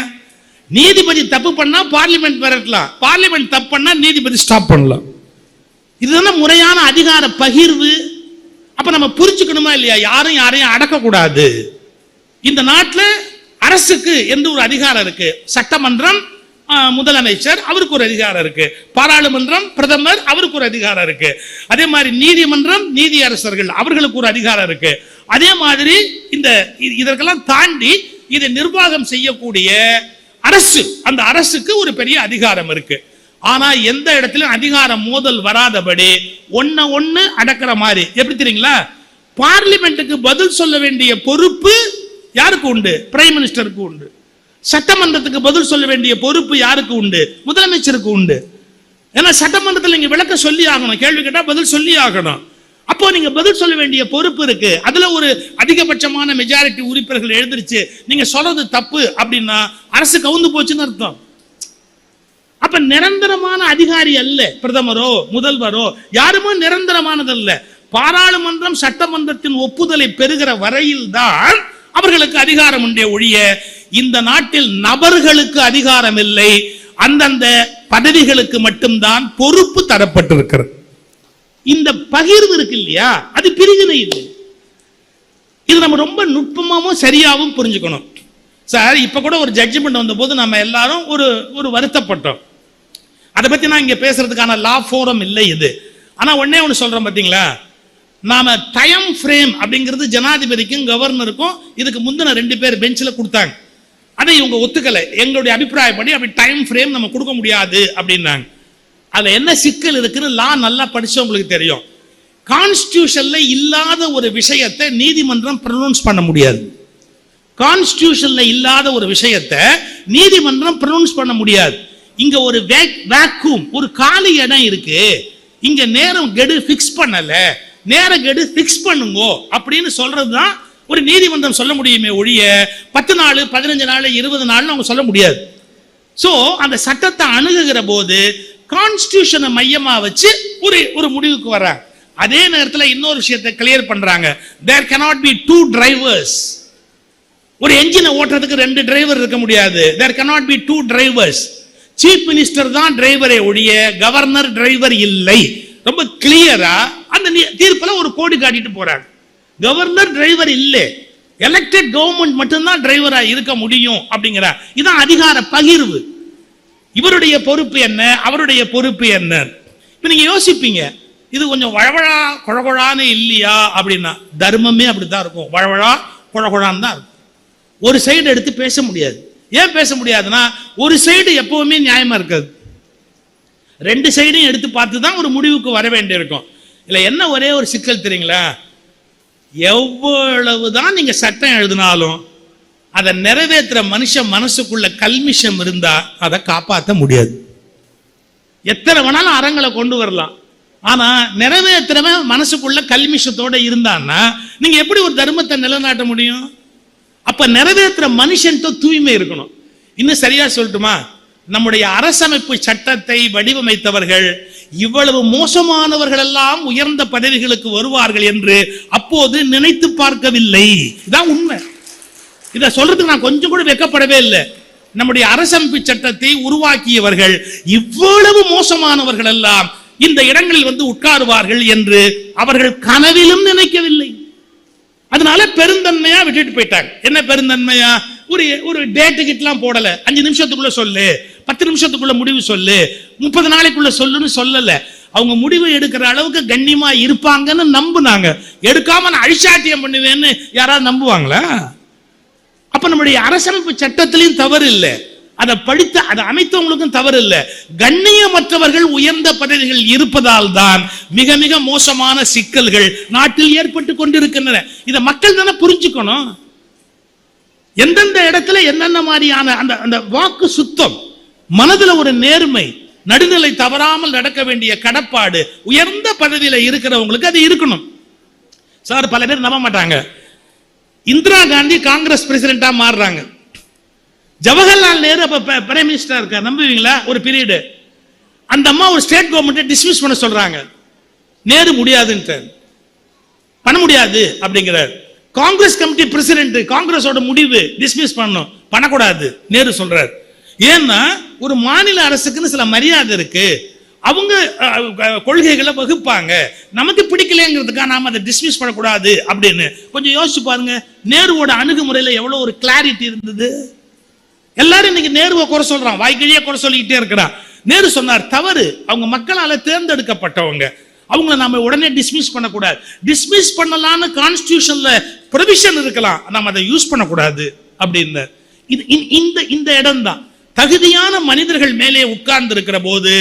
நீதிபதி தப்பு பண்ணா பார்லிமெண்ட் வரலாம், பார்லிமெண்ட் தப்பு பண்ணா நீதிபதி ஸ்டாப் பண்ணலாம். இதுதான முறையான அதிகார பகிர்வு. அப்ப நம்ம புரிஞ்சுக்கணுமா இல்லையா? யாரும் யாரையும் அடக்க கூடாது. இந்த நாட்டில் அரசுக்கு எந்த ஒரு அதிகாரம் இருக்கு? சட்டமன்றம் முதலமைச்சர் அவருக்கு ஒரு அதிகாரம் இருக்கு, பாராளுமன்றம் பிரதமர் அவருக்கு ஒரு அதிகாரம் இருக்கு, அதே மாதிரி நீதிமன்றம் நீதியரசர்கள் அவர்களுக்கு ஒரு அதிகாரம் இருக்கு. அதே மாதிரி இந்த இதற்கெல்லாம் தாண்டி இதை நிர்வாகம் செய்யக்கூடிய அரசு, அந்த அரசுக்கு ஒரு பெரிய அதிகாரம் இருக்கு. ஆனா எந்த இடத்திலும் அதிகார மோதல் வராதபடி ஒண்ணு அடக்கிற மாதிரி. எப்படி தெரியுங்களா? பார்லிமெண்ட்டுக்கு பதில் சொல்ல வேண்டிய பொறுப்பு யாருக்கு உண்டு? பிரைம் மினிஸ்டருக்கு உண்டு. சட்டமன்றத்துக்கு பதில் சொல்ல வேண்டிய பொறுப்பு யாருக்கு உண்டு? முதலமைச்சருக்கு உண்டு. ஏன்னா சட்டமன்றத்தில் நீங்க விளக்க சொல்லி ஆகணும், கேள்வி கேட்டா பதில் சொல்லி ஆகணும். அப்போ நீங்க பதில் சொல்ல வேண்டிய பொறுப்பு இருக்கு. அதுல ஒரு அதிகபட்சமான மெஜாரிட்டி உறுப்பினர்கள் எழுந்திருச்சு நீங்க சொல்றது தப்பு அப்படின்னா அரசு கவுந்து போச்சுன்னு அர்த்தம். அப்ப நிரந்தரமான அதிகாரி அல்ல பிரதமரோ முதல்வரோ, யாருமோ நிரந்தரமானது அல்ல. பாராளுமன்றம் சட்டமன்றத்தின் ஒப்புதலை பெறுகிற வரையில் தான் அவர்களுக்கு அதிகாரம் உண்டே ஒழிய இந்த நாட்டில் நபர்களுக்கு அதிகாரம் இல்லை. அந்தந்த பதவிகளுக்கு மட்டும்தான் பொறுப்பு தரப்பட்டிருக்கிறது. இந்த பகிர்வு இருக்கு இல்லையா, அது பிரிவினை இல்லை. இது நம்ம ரொம்ப நுட்பமாவும் சரியாவும் புரிஞ்சுக்கணும். சார் இப்ப கூட ஒரு ஜட்ஜ்மெண்ட் வந்த போது நம்ம எல்லாரும் ஒரு வருத்தப்பட்டோம். அதை பத்தி நான் இங்க பேசுறதுக்கான லா ஃபோரம் இல்லை இது. ஆனா ஒண்ணு சொல்றேன் பாத்தீங்களா, நாம டைம் ஃப்ரேம் அப்படிங்கிறது ஜனாதிபதிக்கும் கவர்னருக்கும் இதுக்கு முந்தின 2 பேர் பெஞ்சில் கொடுத்தாங்க. அதை இவங்க ஒத்துக்கல. எங்களுடைய அபிப்பிராயப்படி அப்படி டைம் ஃப்ரேம் நம்ம கொடுக்க முடியாது அப்படின்னாங்க. அதுல என்ன சிக்கல் இருக்குன்னு லா நல்லா படிச்சவங்களுக்கு தெரியும். கான்ஸ்டிடியூஷன்ல இல்லாத ஒரு விஷயத்தை நீதிமன்றம் ப்ரொனவுன்ஸ் பண்ண முடியாது. கான்ஸ்டிடியூஷன்ல இல்லாத ஒரு விஷயத்தை நீதிமன்றம் ப்ரொனவுன்ஸ் பண்ண முடியாது. இங்க ஒரு வேக்கூம், ஒரு காலி இடம் இருக்கு, இங்க நேரம் கெடு பிக்ஸ் பண்ணல, நேர கெடு பிக்ஸ் பண்ணுங்க அப்படின்னு சொல்றதுதான் ஒரு நீதிமன்றம் சொல்ல முடியுமே ஒழிய 10 நாள் 15 நாள் 20 நாள் அவங்க சொல்ல முடியாது. சோ அந்த சட்டத்தை அணுகுகிற போது கான்ஸ்டிடியூஷனை மையமா வச்சு ஒரு முடிவுக்கு வர்றாங்க. அதே நேரத்தில் இன்னொரு விஷயத்தை கிளியர் பண்றாங்க. there cannot be 2 drivers. ஒரு என்ஜினை ஓட்டுறதுக்கு 2 டிரைவர் இருக்க முடியாது. there cannot be 2 drivers. Chief minister தான் டிரைவரே ஒழிய கவர்னர் டிரைவர் இல்லை. ரொம்ப கிளியரா அந்த தீர்ப்புல ஒரு கோடி காட்டிட்டு போறாங்க. கவர்னர் டிரைவர் இல்லை, எலெக்டட் கவர்மெண்ட் மட்டும்தான் டிரைவரா இருக்க முடியும் அப்படிங்கிற இதான் அதிகார பகிர்வு. இவருடைய பொறுப்பு என்ன, அவருடைய பொறுப்பு என்ன? இப்ப நீங்க யோசிப்பீங்க, இது கொஞ்சம் வழவழா குழகுழான்னு இல்லையா அப்படின்னா, தர்மமே அப்படித்தான் இருக்கும், வழவழா குழகுழான்னு தான் இருக்கும். ஒரு சைடு எடுத்து பேச முடியாது. ஏன் பேச முடியாதுன்னா, ஒரு சைடு எப்பவுமே நியாயமா இருக்காது, ரெண்டு சைடையும் எடுத்து பார்த்து தான் ஒரு முடிவுக்கு வர வேண்டியிருக்கும். இல்லை என்ன ஒரே ஒரு சிக்கல் தெரியுங்களா, எவ்வளவுதான் நீங்க சட்டம் எழுதினாலும் அதை நிறைவேற்றுற மனுஷன் மனசுக்குள்ள கல்மிஷம் இருந்தா அதை காப்பாற்ற முடியாது. எத்தனை வேணாலும் அறங்களை கொண்டு வரலாம், ஆனா நிறைவேற்றுறவன் மனசுக்குள்ள கல்மிஷத்தோட இருந்தான்னா நீங்க எப்படி ஒரு தர்மத்தை நிலைநாட்ட முடியும்? அப்ப நிறைவேற்றுற மனுஷன் தூய்மை இருக்கணும். இன்னும் சரியா சொல்லட்டுமா, நம்முடைய அரசமைப்பு சட்டத்தை வடிவமைத்தவர்கள் இவ்வளவு மோசமானவர்கள் எல்லாம் உயர்ந்த பதவிகளுக்கு வருவார்கள் என்று அப்போது நினைத்து பார்க்கவில்லை. இதான் உண்மை. இதை சொல்றதுக்கு நான் கொஞ்சம் கூட வெட்கப்படவே இல்லை. நம்முடைய அரசமைப்பு சட்டத்தை உருவாக்கியவர்கள் இவ்வளவு மோசமானவர்கள் எல்லாம் இந்த இடங்களில் வந்து உட்காருவார்கள் என்று அவர்கள் கனவிலும் நினைக்கவில்லை. அதனால பெருந்தன்மையா விட்டுட்டு போயிட்டாங்க. என்ன பெருந்தன்மையா, ஒரு டேட்டுக்கிட்டலாம் போடல, 5 நிமிஷத்துக்குள்ள சொல்லு, 10 நிமிஷத்துக்குள்ள முடிவு சொல்லு, 30 நாளைக்குள்ள சொல்லுன்னு சொல்லல. அவங்க முடிவு எடுக்கிற அளவுக்கு கண்ணியமா இருப்பாங்கன்னு நம்புனாங்க. எடுக்காம நான் அழிச்சாட்டியம் பண்ணுவேன்னு யாராவது நம்புவாங்களா? அப்ப நம்முடைய அரசமைப்பு சட்டத்திலையும் தவறு இல்லை, அதை படித்த அதை அமைத்தவங்களுக்கும் தவறு இல்லை. கண்ணியமற்றவர்கள் உயர்ந்த பதவிகள் இருப்பதால் தான் மிக மிக மோசமான சிக்கல்கள் நாட்டில் ஏற்பட்டு கொண்டிருக்கின்றன. இதை மக்கள் தானே புரிஞ்சுக்கணும். எந்தெந்த இடத்துல என்னென்ன மாதிரியான அந்த வாக்கு சுத்தம், மனதுல ஒரு நேர்மை, நடுநிலை தவறாமல் நடக்க வேண்டிய கடப்பாடு உயர்ந்த பதவியில இருக்கிறவங்களுக்கு அது இருக்கணும். சார் பல பேர் நம்ப மாட்டாங்க, இந்திரா காந்தி காங்கிரஸ் பிரசிடென்டா மாறுறாங்க, ஜவஹர்லால் நேரு அப்ப பிரைம் மினிஸ்டரா இருக்கார், நம்புவீங்களா? ஒரு பீரியட் அந்த அம்மா ஒரு ஸ்டேட் கவர்மெண்ட் டிஸ்மிஸ் பண்ண சொல்றாங்க, நேரு முடியாதுன்னு பண்ண முடியாது அப்படிங்கிறார். காங்கிரஸ் கமிட்டி பிரசிடென்ட், காங்கிரஸோட முடிவு டிஸ்மிஸ் பண்ணணும், பண்ணக்கூடாது நேரு சொல்றார். ஏன்னா ஒரு மாநில அரசுக்குன்னு சில மரியாதை இருக்கு, அவங்க கொள்கைகளை வகுப்பாங்க, நமக்கு பிடிக்கலங்கிறதுக்காக நாம அதை டிஸ்மிஸ் பண்ணக்கூடாது அப்படின்னு. கொஞ்சம் யோசிச்சு பாருங்க, நேருவோட அணுகுமுறையில எவ்வளவு ஒரு கிளாரிட்டி இருந்தது. எல்லாரும் இன்னைக்கு நேருவை குறை சொல்றான், வாய்க்கழியே குறை சொல்லிக்கிட்டே இருக்கிறான். நேரு சொன்னார் தவறு, அவங்க மக்களால தேர்ந்தெடுக்கப்பட்டவங்க, அவங்கள நாம உடனே டிஸ்மிஸ் பண்ணக்கூடாது. டிஸ்மிஸ் பண்ணலாம்னு கான்ஸ்டிடியூஷன்ல ப்ரொவிஷன் இருக்கலாம், நாம அதை யூஸ் பண்ணக்கூடாது அப்படின்னு. இந்த இடம் தான் தகுதியான மனிதர்கள் மேலே உட்கார்ந்து இருக்கிற போது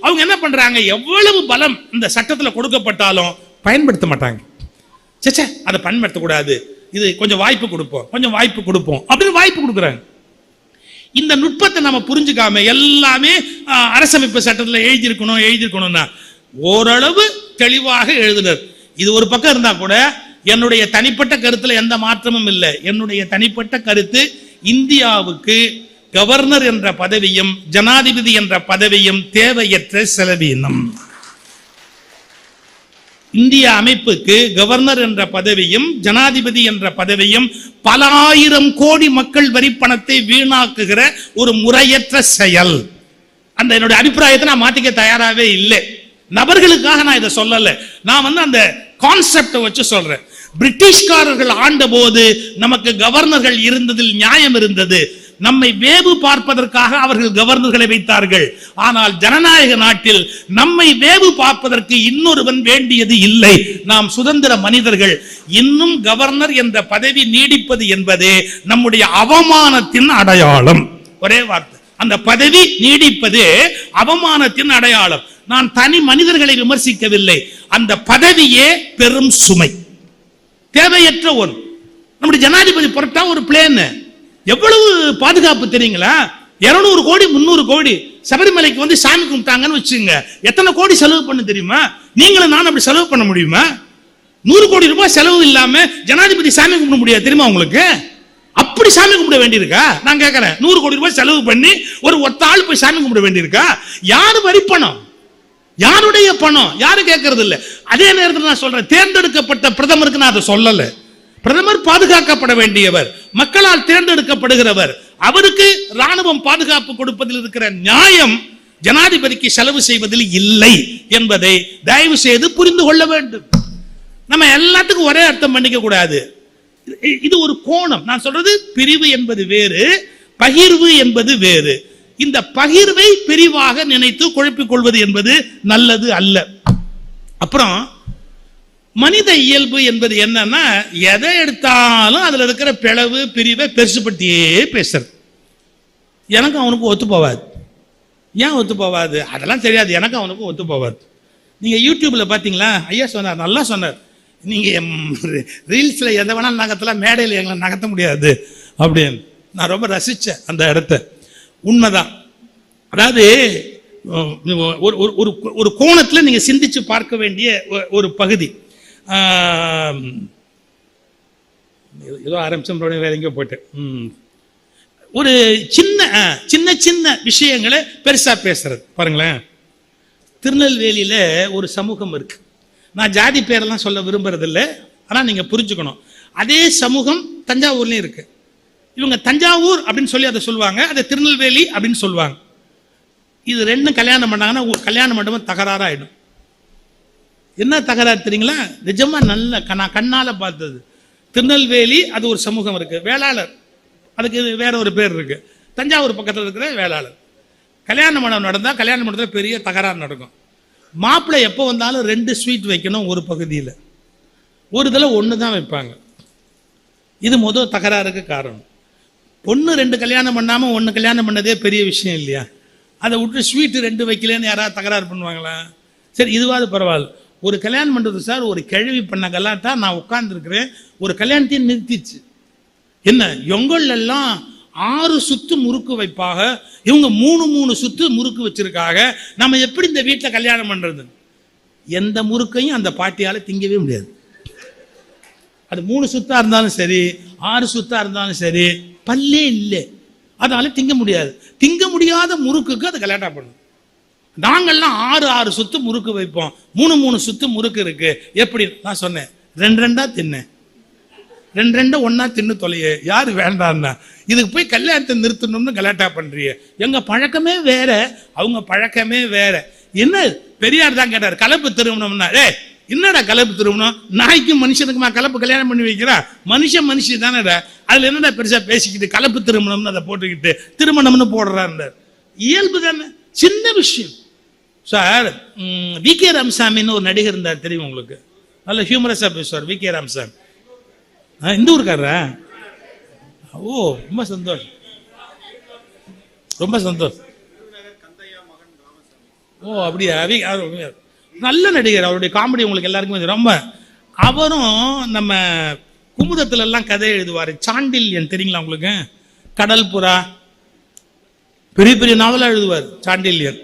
அவங்க என்ன பண்றாங்க, எவ்வளவு பலம் இந்த சட்டத்தில் கொடுக்கப்பட்டாலும் பயன்படுத்த மாட்டாங்க. சே அதை பயன்படுத்தக்கூடாது, இது கொஞ்சம் வாய்ப்பு கொடுப்போம், கொஞ்சம் வாய்ப்பு கொடுப்போம் அப்படின்னு வாய்ப்பு கொடுக்குறாங்க. இந்த நுட்பத்தை நம்ம புரிஞ்சுக்காம எல்லாமே அரசமைப்பு சட்டத்தில் எழுதியிருக்கணும்னா ஓரளவு தெளிவாக எழுதுனர். இது ஒரு பக்கம் இருந்தா கூட என்னுடைய தனிப்பட்ட கருத்துல எந்த மாற்றமும் இல்லை. என்னுடைய தனிப்பட்ட கருத்து, இந்தியாவுக்கு கவர்னர் என்ற பதவியும் ஜனாதிபதி என்ற பதவியும் தேவையற்ற செலவீனம். இந்திய அமைப்புக்கு கவர்னர் என்ற பதவியும் ஜனாதிபதி என்ற பதவியும் பல ஆயிரம் கோடி மக்கள் வரி பணத்தை வீணாக்குகிற ஒரு முறையற்ற செயல். அந்த என்னுடைய அபிப்பிராயத்தை நான் மாத்திக்க தயாராகவே இல்லை. நபர்களுக்காக நான் இதை சொல்லல, நான் அந்த கான்செப்டை வச்சு சொல்றேன். பிரிட்டிஷ்காரர்கள் ஆண்ட போது நமக்கு கவர்னர்கள் இருந்ததில் நியாயம் இருந்தது. நம்மை வேவு பார்ப்பதற்காக அவர்கள் கவர்னர்களை வைத்தார்கள். ஆனால் ஜனநாயக நாட்டில் நம்மை வேவு பார்ப்பதற்கு இன்னொருவன் வேண்டியது இல்லை. நாம் சுதந்திர மனிதர்கள். இன்னும் கவர்னர் என்ற பதவி நீடிப்பது என்பதே நம்முடைய அவமானத்தின் அடையாளம். ஒரே வார்த்தை, அந்த பதவி நீடிப்பது அவமானத்தின் அடையாளம். நான் தனி மனிதர்களை விமர்சிக்கவில்லை, அந்த பதவியே பெரும் சுமை, தேவையற்ற ஒன்று. நம்முடைய ஜனாதிபதி பொறுத்தா ஒரு பிளேன் எவ்வளவு பாதுகாப்பு தெரியுங்களா? 200 கோடி 300 கோடி சபரிமலைக்கு வந்து சாமி கும்பிட்டாங்கன்னு வச்சுங்க, எத்தனை கோடி செலவு பண்ண தெரியுமா? நீங்களும் நான் அப்படி செலவு பண்ண முடியுமா? 100 கோடி ரூபாய் செலவு இல்லாம ஜனாதிபதி சாமி கும்பிட முடியாது தெரியுமா உங்களுக்கு? அப்படி சாமி கும்பிட வேண்டியிருக்கா? நான் கேட்கிறேன், 100 கோடி ரூபாய் செலவு பண்ணி ஒரு ஒத்த ஆள் போய் சாமி கும்பிட வேண்டியிருக்கா? யாரு வரி பணம், யாருடைய பணம், யாரு கேட்கறது இல்ல. அதே நேரத்தில் நான் சொல்றேன், தேர்ந்தெடுக்கப்பட்ட பிரதமருக்கு நான் அதை சொல்லல. பிரதமர் பாதுகாக்கப்பட வேண்டியவர், மக்களால் தேர்ந்தெடுக்கப்படுகிறவர். அவருக்கு ராணுவம் பாதுகாப்பு கொடுப்பதில் இருக்கிற நியாயம் ஜனாதிபதிக்கு செலவு செய்வதில் இல்லை என்பதை தயவு செய்து புரிந்து கொள்ள வேண்டும். நம்ம எல்லாத்துக்கும் ஒரே அர்த்தம் பண்ணிக்க கூடாது. இது ஒரு கோணம். நான் சொல்றது பிரிவு என்பது வேறு, பகிர்வு என்பது வேறு. இந்த பகிர்வை பிரிவாக நினைத்து குழப்பிக் கொள்வது என்பது நல்லது அல்ல. அப்புறம் மனித இயல்பு என்பது என்னன்னா, எதை எடுத்தாலும் அதுல இருக்கிற பிளவு பிரிவை பெருசுபடுத்தியே பேசுறது. எனக்கு அவனுக்கு ஒத்து போவாது. ஏன் ஒத்து போவாது? அதெல்லாம் தெரியாது. எனக்கு அவனுக்கும் ஒத்து போவாது. நீங்க யூடியூப்ல பாத்தீங்களா? ஐயா சொன்னார், நல்லா சொன்னார். நீங்க ரீல்ஸ்ல எதை வேணாலும் நகர்த்தலாம், மேடையில் எங்களை நகர்த்த முடியாது அப்படின்னு. நான் ரொம்ப ரசிச்சேன் அந்த இடத்த. உண்மைதான். அதாவது ஒரு கோணத்துல நீங்க சிந்திச்சு பார்க்க வேண்டிய ஒரு பகுதி. ஏதோ ஆரம்பிச்சோம், வேற எங்கேயோ போயிட்டேன். ஒரு சின்ன சின்ன சின்ன விஷயங்களை பெருசா பேசுறது பாருங்களேன். திருநெல்வேலியில ஒரு சமூகம் இருக்கு. நான் ஜாதி பேரெல்லாம் சொல்ல விரும்புறது இல்லை, ஆனா நீங்க புரிஞ்சுக்கணும். அதே சமூகம் தஞ்சாவூர்லயும் இருக்கு. இவங்க தஞ்சாவூர் அப்படின்னு சொல்லி அதை சொல்லுவாங்க, அதை திருநெல்வேலி அப்படின்னு சொல்லுவாங்க. இது ரெண்டும் கல்யாணம் பண்ணாங்கன்னா கல்யாண மண்டபம் தகராறாயிடும். என்ன தகராறு தெரியுங்களா? நிஜமா நல்ல நான் கண்ணால பார்த்தது. திருநெல்வேலி அது ஒரு சமூகம் இருக்கு, வேளாளர், அதுக்கு வேற ஒரு பேர் இருக்கு. தஞ்சாவூர் பக்கத்தில் இருக்கிற வேளாளர். கல்யாண மண்டபம் நடந்தா கல்யாண மண்டபத்தில் பெரிய தகராறு நடக்கும். மாப்பிள்ளை எப்போ வந்தாலும் 2 ஸ்வீட் வைக்கணும் ஒரு பகுதியில், ஒரு இதில் 1 தான் வைப்பாங்க. இது முதல் தகராறுக்கு காரணம். பொண்ணு 2 கல்யாணம் பண்ணாமல் 1 கல்யாணம் பண்ணதே பெரிய விஷயம் இல்லையா? அதை விட்டு ஸ்வீட்டு 2 வைக்கலன்னு யாராவது தகராறு பண்ணுவாங்களா? சரி, இதுவாது பரவாயில்ல. ஒரு கல்யாணம் பண்ணுறது சார், ஒரு கிழவி பண்ண கலாட்டா நான் உட்கார்ந்துருக்கிறேன், ஒரு கல்யாணத்தையும் நிறுத்திச்சு. என்ன, எங்கள் எல்லாம் 6 சுத்து முறுக்கு வைப்பாக, இவங்க 3 சுத்து முறுக்கு வச்சிருக்காங்க. நம்ம எப்படி இந்த வீட்டில் கல்யாணம் பண்றது? எந்த முறுக்கையும் அந்த பாட்டியால திங்கவே முடியாது. அது 3 சுத்தா இருந்தாலும் சரி, 6 சுத்தா இருந்தாலும் சரி, பல்லே இல்லை, அதனால திங்க முடியாது. திங்க முடியாத முறுக்குக்கு அது கல்யாணம் பண்ணும். நாங்கள்லாம் 6 சுத்து முறுக்கு வைப்போம், 3 சுத்து முறுக்கு இருக்கு. எப்படி? நான் சொன்னேன், 2 தின்னேன், 2 ஒன்னா தின்னு தொலைய, யாரு வேண்டான்னா? இதுக்கு போய் கல்யாணத்தை நிறுத்தணும்னு கலாட்டா பண்றீங்க. எங்க பழக்கமே வேற, அவங்க பழக்கமே வேற. என்ன பெரியார் தான் கேட்டார், கலப்பு திருமணம்னா. என்னடா கலப்பு திருமணம்? நாய்க்கும் மனுஷனுக்குமா கலப்பு கல்யாணம் பண்ணி வைக்கிறா? மனுஷி தானடா, அதுல என்னடா பெருசா பேசிக்கிட்டு கலப்பு திருமணம்னு அதை போட்டுக்கிட்டு திருமணம்னு போடுறாரு. இயல்பு தானே, சின்ன விஷயம். Sir, VK. ராமசாமின்னு ஒரு நடிகர் இருந்தார், தெரியும் உங்களுக்கு? நல்ல ஹியூமரஸா பேசுவார் வி.கே. ராமசாமி. இந்த ஊருக்காரரா? ஓ, ரொம்ப சந்தோஷம், ரொம்ப சந்தோஷம். ஓ அப்படியா? நல்ல நடிகர், அவருடைய காமெடி உங்களுக்கு எல்லாருக்குமே ரொம்ப. அவரும் நம்ம குமுதத்துல எல்லாம் கதை எழுதுவாரு. சாண்டில்யன் தெரியுங்களா உங்களுக்கு? கடல் புறா, பெரிய பெரிய நாவலா எழுதுவார் சாண்டில்யன்.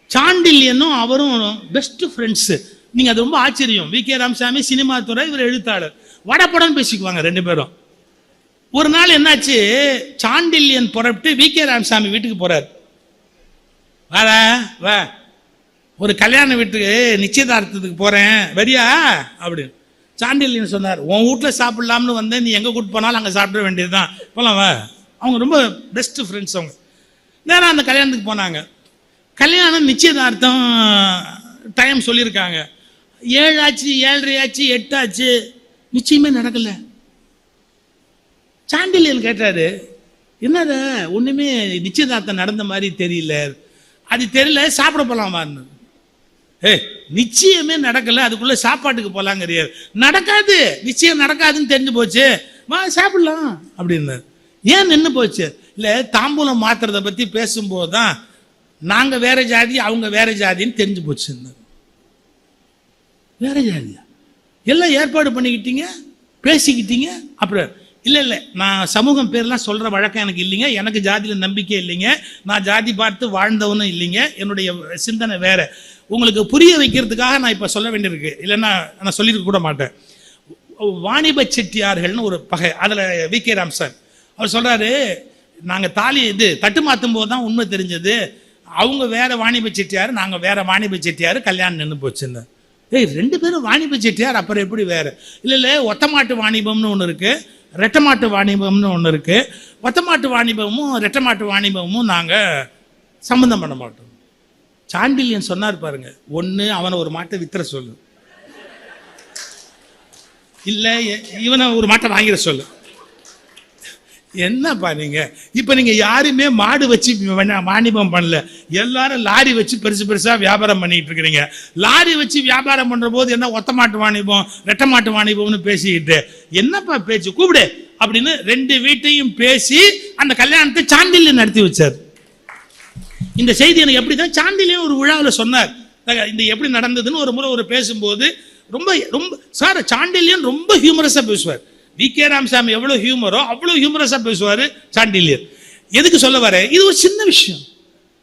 சாண்டில்யனும் அவரும் பெஸ்ட் ஃப்ரெண்ட்ஸ். நீங்க அது ரொம்ப ஆச்சரியம். வி.கே. ராமசாமி சினிமா துறை, இவர் எழுத்தாளர். வடப்படம் பேசிக்குவாங்க 2 பேரும். ஒரு நாள் என்னாச்சு, சாண்டில்யன் புறப்பட்டு வி.கே. ராமசாமி வீட்டுக்கு போறார். வா, ஒரு கல்யாண வீட்டுக்கு நிச்சயதார்த்தத்துக்கு போறேன், வரியா அப்படின்னு. சாண்டில்யன் சொன்னார், உன் வீட்டில் சாப்பிடலாம்னு வந்தேன், நீ எங்க கூட்டு போனாலும் அங்கே சாப்பிட வேண்டியதுதான், போலாம் வா. அவங்க ரொம்ப பெஸ்ட் ஃப்ரெண்ட்ஸ். அவங்க நேரம் அந்த கல்யாணத்துக்கு போனாங்க. கல்யாணம் நிச்சயதார்த்தம் டைம் சொல்லியிருக்காங்க. 7 ஆச்சு, 7:30 ஆச்சு, 8 ஆச்சு, நிச்சயமே நடக்கல. சாண்டில்யன் கேட்டாரு, என்னத ஒண்ணுமே நிச்சயதார்த்தம் நடந்த மாதிரி தெரியல. அது தெரியல, சாப்பிட போலாமான்னு. நிச்சயமே நடக்கல, அதுக்குள்ள சாப்பாட்டுக்கு போலாங்கிறியார். நடக்காது, நிச்சயம் நடக்காதுன்னு தெரிஞ்சு போச்சு, வா சாப்பிடலாம் அப்படின்னு. ஏன் நின்று போச்சு? இல்ல, தாம்பூலம் மாத்துறத பத்தி பேசும்போதுதான் நாங்க வேற ஜாதி அவங்க வேற ஜாதின்னு தெரிஞ்சு போச்சு. வேற ஜாதியா? எல்லாம் ஏற்பாடு பண்ணிக்கிட்டீங்க, பேசிக்கிட்டீங்க. அப்புறம் இல்லை, நான் சமூகம் பேர்லாம் சொல்ற வழக்கம் எனக்கு இல்லைங்க, எனக்கு ஜாதியில நம்பிக்கை இல்லைங்க, நான் ஜாதி பார்த்து வாழ்ந்தவனும் இல்லைங்க, என்னுடைய சிந்தனை வேற. உங்களுக்கு புரிய வைக்கிறதுக்காக நான் இப்ப சொல்ல வேண்டியிருக்கு, இல்லைன்னா நான் சொல்லியிருக்க கூட மாட்டேன். வாணிப செட்டியார்கள்னு ஒரு பகை, அதுல வி.கே. ராமசாமி அவர் சொல்றாரு, நாங்க தாலி தட்டு மாத்தும் போது தான் உண்மை தெரிஞ்சது, அவங்க வேற வாணிப செட்டியார், நாங்க வேற வாணிப செட்டியார், கல்யாணம் நின்று போச்சுன்னு. 2 பேரும் வாணிப செட்டியார், அப்புறம் எப்படி வேற? இல்ல, ஒத்தமாட்டு வாணிபம்னு ஒண்ணு இருக்கு, ரெட்டமாட்டு வாணிபம்னு ஒண்ணு இருக்கு. ஒத்தமாட்டு வாணிபமும் ரெட்டமாட்டு வாணிபமும் நாங்க சம்பந்தம் பண்ண மாட்டோம். சாண்டில்யன் சொன்னார் பாருங்க, ஒண்ணு அவனை ஒரு மாட்டை வித்துற சொல்லு, இல்ல இவனை ஒரு மாட்டை வாங்கிட சொல்லு. என்னப்பா நீங்க இப்ப நீங்க யாருமே மாடு வச்சு வாணிபம் பண்ணல, எல்லாரும் லாரி வச்சு பெருசு பெருசா வியாபாரம் பண்ணிட்டு இருக்கிறீங்க. லாரி வச்சு வியாபாரம் பண்ற போது என்ன ஒத்த மாட்டு வாணிபம் ரெட்ட மாட்டு வாணிபம்னு பேசிக்கிட்டு என்னப்பா பேச்சு, கூப்பிடு அப்படின்னு 2 வீட்டையும் பேசி அந்த கல்யாணத்தை சாண்டில்ல நடத்தி வச்சார். இந்த செய்தி எனக்கு எப்படிதான் சாண்டிலையும் ஒரு விழாவில் சொன்னார். இந்த எப்படி நடந்ததுன்னு ஒரு முறை ஒரு பேசும்போது ரொம்ப ரொம்ப சார் சாண்டில்யன் ரொம்ப ஹியூமரஸா பேசுவார். வி.கே. ராமசாமி எவ்வளவு ஹியூமரோ அவ்வளவு ஹியூமரஸா பேசுவாரு சாண்டில்யன். எதுக்கு சொல்ல வர, இது ஒரு சின்ன விஷயம்.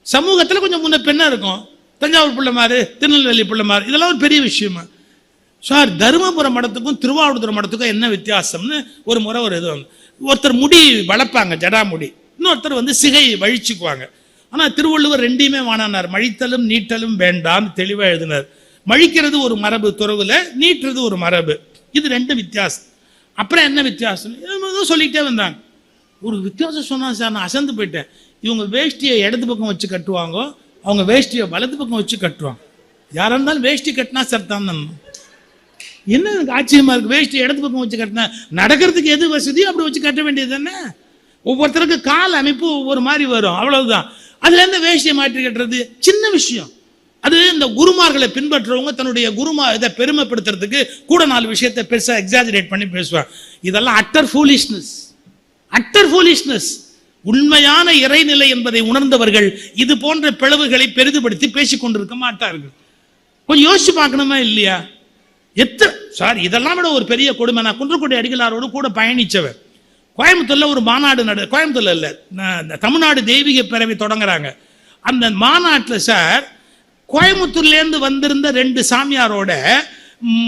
சமூகத்தில் கொஞ்சம் முன்ன பெண்ணா இருக்கும். தஞ்சாவூர் பிள்ளைமாரு, திருநெல்வேலி பிள்ளைமாரு, இதெல்லாம் ஒரு பெரிய விஷயமா. சார் தருமபுரம் மடத்துக்கும் திருவாவூர் மடத்துக்கும் என்ன வித்தியாசம்னு ஒரு முறை ஒரு இது ஒருத்தர் முடி வளர்ப்பாங்க, ஜடாமுடி, இன்னொருத்தர் வந்து சிகை வழிச்சுக்குவாங்க. ஆனால் திருவள்ளுவர் 2யுமே வானானார். மழித்தலும் நீட்டலும் வேண்டாம் தெளிவாக எழுதினார். மழிக்கிறது ஒரு மரபு துறவுல, நீட்டுறது ஒரு மரபு. இது 2 வித்தியாசம். அப்புறம் என்ன வித்தியாசம் சொல்லிக்கிட்டே வந்தாங்க. ஒரு வித்தியாசம் சொன்னா சார் நான் அசந்து போயிட்டேன். இவங்க வேஷ்டியை இடது பக்கம் வச்சு கட்டுவாங்க, அவங்க வேஷ்டியை வலது பக்கம் வச்சு கட்டுவாங்க. யாரா இருந்தாலும் வேஷ்டி கட்டினா சார் தான் என்ன எனக்கு ஆச்சரியமா இருக்கு. வேஷ்டி இடது பக்கம் வச்சு கட்டினா நடக்கிறதுக்கு எது வசதியோ அப்படி வச்சு கட்ட வேண்டியது தானே. ஒவ்வொருத்தருக்கு கால் அமைப்பு ஒவ்வொரு மாதிரி வரும், அவ்வளவுதான். அதுல இருந்து வேஷ்டியை மாற்றி கட்டுறது சின்ன விஷயம். அது இந்த குருமார்களை பின்பற்றுறவங்க தன்னுடைய குருமா இதை பெருமைப்படுத்துறதுக்கு கூட 4 விஷயத்தை பெருசா எக்ஸாஜரேட் பண்ணி பேசுவாங்க. இதெல்லாம் அட்டர் ஃபூலிஷ்னஸ், அட்டர் ஃபூலிஷ்னஸ். உண்மையான இறைநிலை என்பதை உணர்ந்தவர்கள் இது போன்ற பிளவுகளை பெரிதுபடுத்தி பேசிக் கொண்டிருக்க மாட்டார்கள். கொஞ்சம் யோசிச்சு பார்க்கணுமா இல்லையா? சார் இதெல்லாம் விட ஒரு பெரிய கொடுமை. நான் குன்றக்குடி அடிகளாரோடு கூட பயணிச்சவர். கோயம்புத்தூர்ல ஒரு மாநாடு கோயம்புத்தூர்ல இல்ல, தமிழ்நாடு தெய்வீக பேரவை தொடங்குறாங்க. அந்த மாநாட்டில் சார் கோயம்புத்தூர்லேருந்து வந்திருந்த 2 சாமியாரோட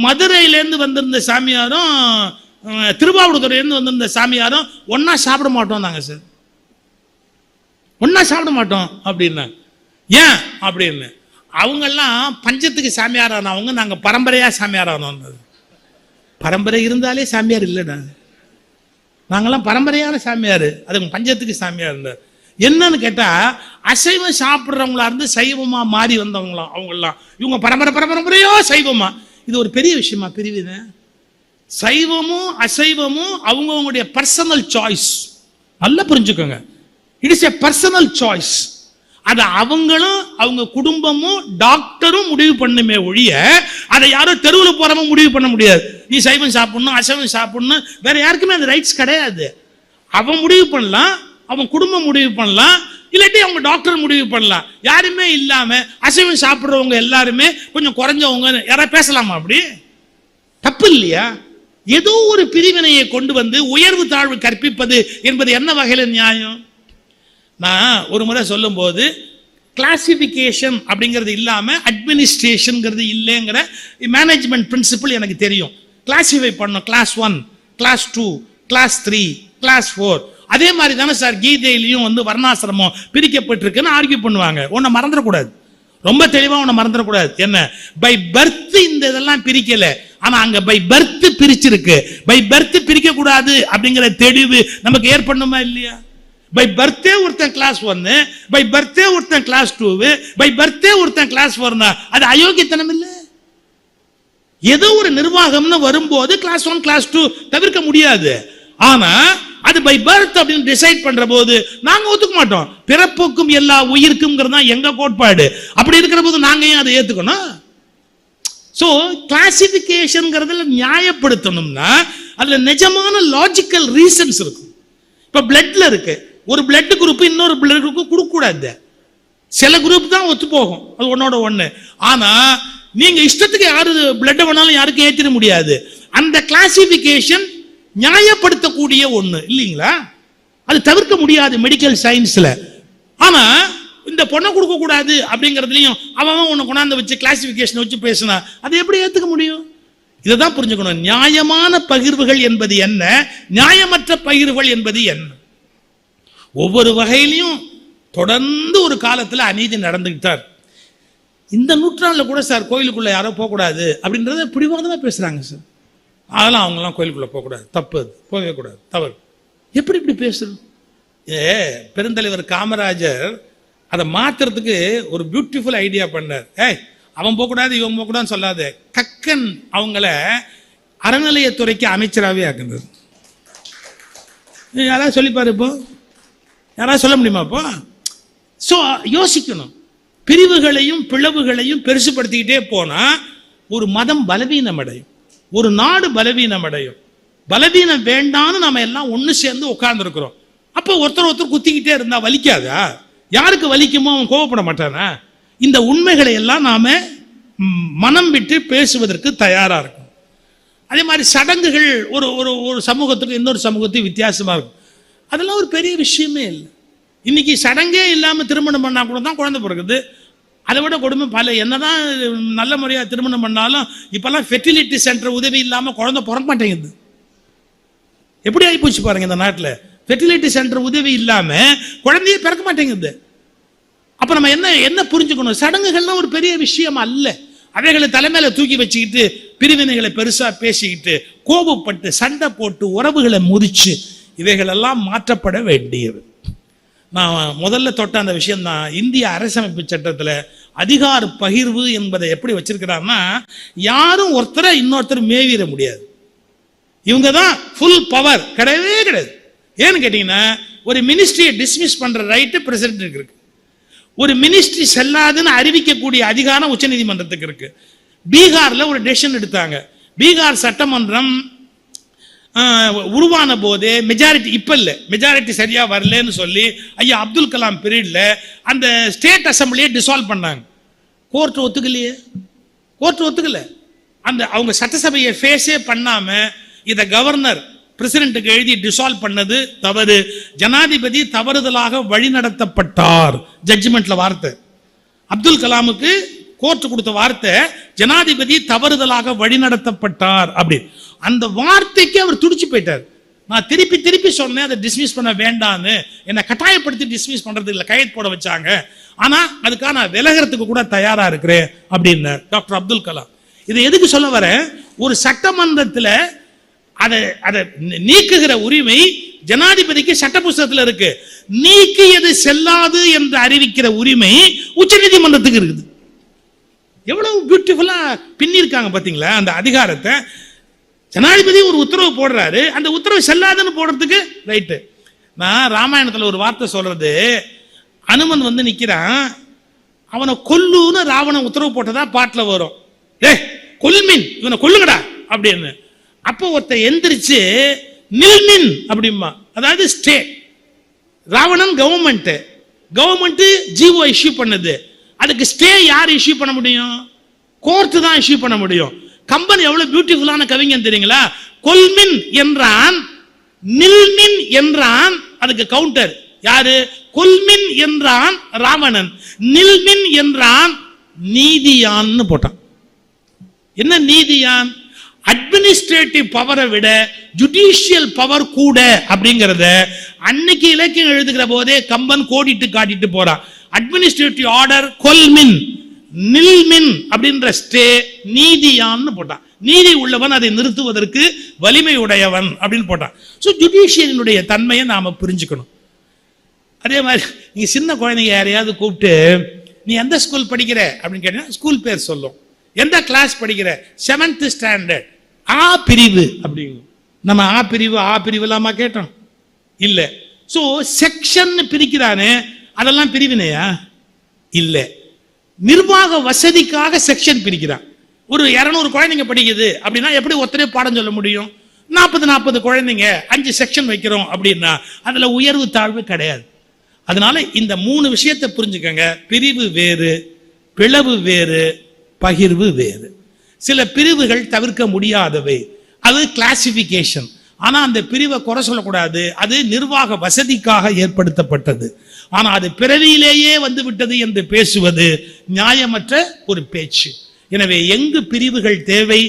மதுரையிலேருந்து வந்திருந்த சாமியாரும் திருவாவூர்லேருந்து வந்திருந்த சாமியாரும் ஒன்னா சாப்பிட மாட்டோம் நாங்க சார், ஒன்னா சாப்பிட மாட்டோம் அப்படின்னா. ஏன் அப்படின்னு, அவங்கெல்லாம் பஞ்சத்துக்கு சாமியார் ஆனவங்க, நாங்க பரம்பரையா சாமியார் ஆனோம். பரம்பரை இருந்தாலே சாமியார் இல்லைடா, நாங்கெல்லாம் பரம்பரையான சாமியார், அதுக்கு பஞ்சத்துக்கு சாமியார் இருந்தார். என்னன்னு கேட்டா அசைவம் சாப்பிட்றவங்களா இருந்து சைவமா மாறி வந்தவங்களாம் அவங்கெல்லாம். இவங்க பரம்பரையோ சைவமா. இது ஒரு பெரிய விஷயமா பிரிவினை. சைவமும் அசைவமும் அவங்களுடைய பர்சனல் சாய்ஸ். நல்லா புரிஞ்சுக்கோங்க, it is a personal choice. அதை அவங்களும் அவங்க குடும்பமும் டாக்டரும் முடிவு பண்ணுமே ஒழிய அதை யாரும் தெருவில் போறவங்க முடிவு பண்ண முடியாது. நீ சைவம் சாப்பிடணும் அசைவம் சாப்பிடணும், வேற யாருக்குமே அந்த ரைட்ஸ் கிடையாது. அவன் முடிவு பண்ணலாம், அவன் குடும்பம் முடிவு பண்ணலாம், இல்லாட்டி அவங்க டாக்டர் முடிவு பண்ணலாம். யாருமே இல்லாம அசைவம் சாப்பிட்றவங்க எல்லாருமே கொஞ்சம் குறைஞ்சவங்க யாராவது பேசலாமா? அப்படி தப்பு இல்லையா? ஏதோ ஒரு பிரிவினையை கொண்டு வந்து உயர்வு தாழ்வு கற்பிப்பது என்பது என்ன வகையில நியாயம்? நான் ஒரு முறை சொல்லும் போது கிளாசிபிகேஷன் அப்படிங்கிறது இல்லாம அட்மினிஸ்ட்ரேஷன் இல்லைங்கிற மேனேஜ்மெண்ட் பிரின்சிபிள் எனக்கு தெரியும். கிளாசிஃபை பண்ணணும், கிளாஸ் 1, கிளாஸ் 2, கிளாஸ் 3, கிளாஸ் 4. அதே மாதிரி தானே சார் கீதையிலையும் வந்து வர்ணாசிரமம் பிரிக்கப்பட்டிருக்குன்னு ஆர்கியூ பண்ணுவாங்க. உன்னை மறந்துடக்கூடாது, ரொம்ப தெளிவா உன்னை மறந்துடக்கூடாது. என்ன பை பர்த் இந்த இதெல்லாம் பிரிக்கல, ஆனா அங்க பை பர்த் பிரிச்சிருக்கு. பை பர்த் பிரிக்க கூடாது அப்படிங்கிற தெளிவு நமக்கு ஏற்படணுமா இல்லையா? பை பர்த்தே ஒருத்தன் கிளாஸ் 1, பை பர்த்தே ஒருத்தன் கிளாஸ் 2, பை பர்த்தே ஒருத்தன் கிளாஸ் 4, அது அயோக்கியத்தனம் இல்லை. ஏதோ ஒரு நிர்வாகம்னு வரும்போது கிளாஸ் 1 கிளாஸ் 2 தவிர்க்க முடியாது. ஆனா அது பை பர்த் அப்படின்னு டிசைட் பண்ற போது நாங்க ஒத்துக்க மாட்டோம். பிறப்புக்கும் எல்லா உயிருக்கும் எங்க கோட்பாடு. அப்படி இருக்கிற போது நாங்க ஏன் அதை ஏத்துக்கணும்? சோ கிளாசிபிகேஷன் நியாயப்படுத்தணும்னா அதுல நிஜமான லாஜிக்கல் ரீசன்ஸ் இருக்கும். இப்ப பிளட்ல இருக்கு, ஒரு பிளட் குரூப் இன்னொரு பிளட் குரூப் கொடுக்க கூடாது. சில குரூப் தான் ஒத்து போகும், அது ஒன்னோட ஒண்ணு. ஆனா நீங்க இஷ்டத்துக்கு யாரு பிளட் வேணாலும் யாருக்கும் ஏற்றிட முடியாது. அந்த கிளாசிபிகேஷன் நியாயப்படுத்தக்கூடிய ஒண்ணு இல்லைங்களா? அது தவிர்க்க முடியாது மெடிக்கல் சயின்ஸ்ல. ஆனா இந்த பொண்ணை கொடுக்க கூடாது அப்படிங்கிறதுலையும் அவன் உன்னை கொண்டாந்து வச்சு கிளாசிபிகேஷன் வச்சு பேசினா அதை எப்படி ஏத்துக்க முடியும்? இதைதான் புரிஞ்சுக்கணும். நியாயமான பகிர்வுகள் என்பது என்ன, நியாயமற்ற பகிர்வுகள் என்பது என்ன. ஒவ்வொரு வகையிலையும் தொடர்ந்து ஒரு காலத்துல அநீதி நடந்துகிட்டார். இந்த நூற்றாண்டுல கூட சார் கோயிலுக்குள்ள யாரோ போகக்கூடாது அப்படின்றத பிடிவாதமா பேசுறாங்க சார். அதெல்லாம் அவங்கெல்லாம் கோயிலுக்குள்ள போகக்கூடாது, தப்பு, அது போகவே கூடாது, தவறு. எப்படி இப்படி பேசுறது? பெருந்தலைவர் காமராஜர் அதை மாத்துறதுக்கு ஒரு பியூட்டிஃபுல் ஐடியா பண்ணார். அவன் போகக்கூடாது இவன் போகக்கூடாதுன்னு சொல்லாத, கக்கன் அவங்கள அறநிலையத்துறைக்கு அமைச்சராகவே ஆக்குனது. யாராவது சொல்லிப்பாரு இப்போ, யாராவது சொல்ல முடியுமா இப்போ? ஸோ யோசிக்கணும். பிரிவுகளையும் பிளவுகளையும் பெருசுப்படுத்திக்கிட்டே போனா ஒரு மதம் பலவீனம் அடையும், ஒரு நாடு பலவீனம் அடையும். பலவீனம் வேண்டான்னு நம்ம எல்லாம் ஒன்று சேர்ந்து உட்கார்ந்து இருக்கிறோம். அப்போ ஒருத்தர் குத்திக்கிட்டே இருந்தா வலிக்காதா? யாருக்கு வலிக்குமோ அவன் கோவப்பட மாட்டானா? இந்த உண்மைகளை எல்லாம் நாம மனம் விட்டு பேசுவதற்கு தயாரா இருக்கும். அதே மாதிரி சடங்குகள் ஒரு ஒரு ஒரு சமூகத்துக்கு இன்னொரு சமூகத்துக்கு வித்தியாசமா இருக்கும். அதெல்லாம் ஒரு பெரிய விஷயமே இல்லை. இன்னைக்கு சடங்கே இல்லாமல் திருமணம் பண்ணா கூட தான் குழந்தை பிறகுது. அதை விட கொடுமை பல. என்னதான் நல்ல முறையாக திருமணம் பண்ணாலும் இப்பெல்லாம் ஃபெர்டிலிட்டி சென்டர் உதவி இல்லாமல் குழந்தை பிறக்க மாட்டேங்குது. எப்படி ஆகிப்போச்சு பாருங்க இந்த நாட்டில். ஃபெர்டிலிட்டி சென்டர் உதவி இல்லாமல் குழந்தையே பிறக்க மாட்டேங்குது. அப்போ நம்ம என்ன புரிஞ்சுக்கணும்? சடங்குகள்லாம் ஒரு பெரிய விஷயம் அல்ல. அவைகளை தலைமையில தூக்கி வச்சுக்கிட்டு பிரிவினைகளை பெருசா பேசிக்கிட்டு கோபப்பட்டு சண்டை போட்டு உறவுகளை முறிச்சு இவைகளெல்லாம் மாற்றப்பட வேண்டியது. நான் முதல்ல தொட்ட அந்த விஷயம் தான். இந்திய அரசமைப்பு சட்டத்தில் அதிகார பகிர்வு என்பதை எப்படி வச்சிருக்கிறாங்கன்னா, யாரும் ஒருத்தரை இன்னொருத்தர் மேவிட முடியாது. இவங்க தான் ஃபுல் பவர். கிடையவே கிடையாது. ஏன்னு கேட்டீங்கன்னா, ஒரு மினிஸ்ட்ரியை டிஸ்மிஸ் பண்ற ரைட்டு பிரசிடென்ட் இருக்கு. ஒரு மினிஸ்ட்ரி செல்லாதுன்னு அறிவிக்கக்கூடிய அதிகாரம் உச்ச நீதிமன்றத்துக்கு இருக்கு. பீகார்ல ஒரு டெசிஷன் எடுத்தாங்க. பீகார் சட்டமன்றம் உருவான போதே மெஜாரிட்டி இப்ப இல்ல, மெஜாரிட்டி சரியா வரலன்னு சொல்லி ஐயா அப்துல் கலாம் பீரியட்ல அந்த ஸ்டேட் அசம்பிளியை டிசால்வ் பண்ணாங்க. கோர்ட் ஒத்துக்கலையே, கோர்ட் ஒத்துக்கல. அந்த அவங்க சட்டசபையை ஃபேஸே பண்ணாம இத கவர்னர் பிரசிடென்ட்டுக்கு எழுதி டிசால்வ் பண்ணது தவறு. ஜனாதிபதி தவறுதலாக வழிநடத்தப்பட்டார். ஜட்ஜ்மெண்ட்ல வார்த்தை அப்துல் கலாமுக்கு கோர்ட் கொடுத்த வார்த்தை, ஜனாதிபதி தவறுதலாக வழிநடத்தப்பட்டார். அப்படி அந்த வார்த்தைக்கு அவர் துடிச்சு போயிட்டார். நான் திருப்பி திருப்பி சொன்னேன் அதை டிஸ்மிஸ் பண்ண வேண்டான்னு. என்னை கட்டாயப்படுத்தி டிஸ்மிஸ் பண்றது இல்லை, கையெழுத்து போட வச்சாங்க. ஆனா அதுக்காக நான் விலகிறதுக்கு கூட தயாரா இருக்கிறேன் அப்படின்னார் டாக்டர் அப்துல் கலாம். இதை எதுக்கு சொல்ல வர, ஒரு சட்டமன்றத்தில் அதை நீக்குகிற உரிமை ஜனாதிபதிக்கு சட்ட புஸ்தகத்தில் இருக்கு. நீக்கியது செல்லாது என்று அறிவிக்கிற உரிமை உச்ச நீதிமன்றத்துக்கு இருக்குது. எவ்வளவு பியூட்டிஃபுல்லா பின்னிருக்காங்க பாத்தீங்களா அந்த அதிகாரத்தை. ஜனாதிபதி ஒரு உத்தரவு போடுறாரு, அந்த உத்தரவு செல்லாதுன்னு போடுறதுக்கு ரைட்டு. நான் ராமாயணத்துல ஒரு வார்த்தை சொல்றது, அனுமன் வந்து நிக்கிறான், அவனை கொல்லுன்னு ராவணன் உத்தரவு போட்டதா பாட்டுல வரும். கொல்மின், இவனை கொல்லுங்கடா அப்படின்னு. அப்போ ஒருத்தர் எந்திரிச்சு நில்மின் அப்படிமா, அதாவது stay. Ravanan government GO issue பண்ணுது, அதுக்கு ஸ்டே யார் இஷ்யூ பண்ண முடியும்? கோர்ட் தான் இஷ்யூ பண்ண முடியும். கம்பன் எவ்வளவு பியூட்டிஃபுல்லான கவிஞன் தெரியுங்களா? கொல்மின் என்றான், நில்மின் என்றான், அதுக்கு கவுண்டர் யாரு? கொல்மின் என்றான் ராவணன், நில்மின் என்றான் நீதியான்னு போட்டான். என்ன நீதியான்? அட்மினிஸ்ட்ரேட்டிவ் பவரை விட ஜுடிஷியல் பவர் கூட அப்படிங்கறத அன்னைக்கு இலக்கியம் எழுதுகிற போதே கம்பன் கோடிட்டு காட்டிட்டு போறான். அட்மினிஸ்ட்ரேட்டிவ் ஆர்டர் கொல்மின், நில்மின் அப்படின்ற ஸ்டே நீதியான்னு போட்டான். நீதி உள்ளவன் அதை நிறுத்துவதற்கு வலிமை உடையவன் அப்படின்னு போட்டான். ஸோ ஜுடிஷியலினுடைய தன்மையை நாம புரிஞ்சுக்கணும். அதே மாதிரி நீங்க சின்ன குழந்தைங்க யாரையாவது கூப்பிட்டு நீ எந்த ஸ்கூல் படிக்கிற அப்படின்னு கேட்டீங்கன்னா ஸ்கூல் பேர் சொல்லும். எந்த கிளாஸ் படிக்கிற? 7th standard. ஆ பிரிவு அப்படிங்க. நம்ம ஆ பிரிவு இல்லாம கேட்டோம் இல்ல. சோ செக்ஷன் பிரிக்கிறானே, அதெல்லாம் பிரிவினையா? இல்ல. நிர்வாக வசதிக்காக செக்ஷன் பிரிக்கிறான். ஒரு 200 குழந்தைங்க படிக்குது அப்படின்னா எப்படி ஒருத்தரே பாடம் சொல்ல முடியும்? 40 குழந்தைங்க 5 செக்ஷன் வைக்கிறோம் அப்படின்னா அதுல உயர்வு தாழ்வு கிடையாது. அதனால இந்த 3 விஷயத்தை புரிஞ்சுக்கங்க. பிரிவு வேறு, பிளவு வேறு, பகிர்வு வேறு. சில பிரிவுகள் தவிர்க்க முடியாதவை, அது கிளாசிபிகேஷன். ஆனா அந்த பிரிவை குறை சொல்லக்கூடாது, அது நிர்வாக வசதிக்காக ஏற்படுத்தப்பட்டது. ஆனா அது பிறவியிலேயே வந்து விட்டது என்று பேசுவது நியாயமற்ற ஒரு பேச்சு. எனவே எங்கு பிரிவுகள் தேவை,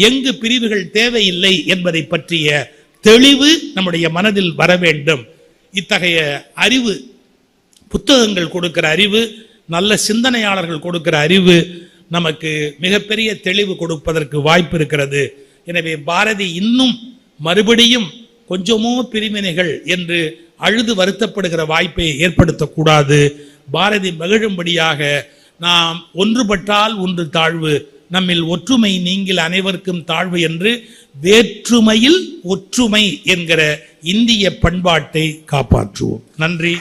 எங்கு பிரிவுகள் தேவையில்லை என்பதை பற்றிய தெளிவு நம்முடைய மனதில் வர வேண்டும். இத்தகைய அறிவு, புத்தகங்கள் கொடுக்கிற அறிவு, நல்ல சிந்தனையாளர்கள் கொடுக்கிற அறிவு நமக்கு மிகப்பெரிய தெளிவு கொடுப்பதற்கு வாய்ப்பு இருக்கிறது. எனவே பாரதி இன்னும் மறுபடியும் கொஞ்சமோ பிரிவினைகள் என்று அழுது வருத்தப்படுகிற வாய்ப்பை ஏற்படுத்தக்கூடாது. பாரதி மகிழும்படியாக நாம் ஒன்றுபட்டால் ஒன்று தாழ்வு, நம்மில் ஒற்றுமை நீங்கில் அனைவருக்கும் தாழ்வு என்று வேற்றுமையில் ஒற்றுமை என்கிற இந்திய பண்பாட்டை காப்பாற்றுவோம். நன்றி.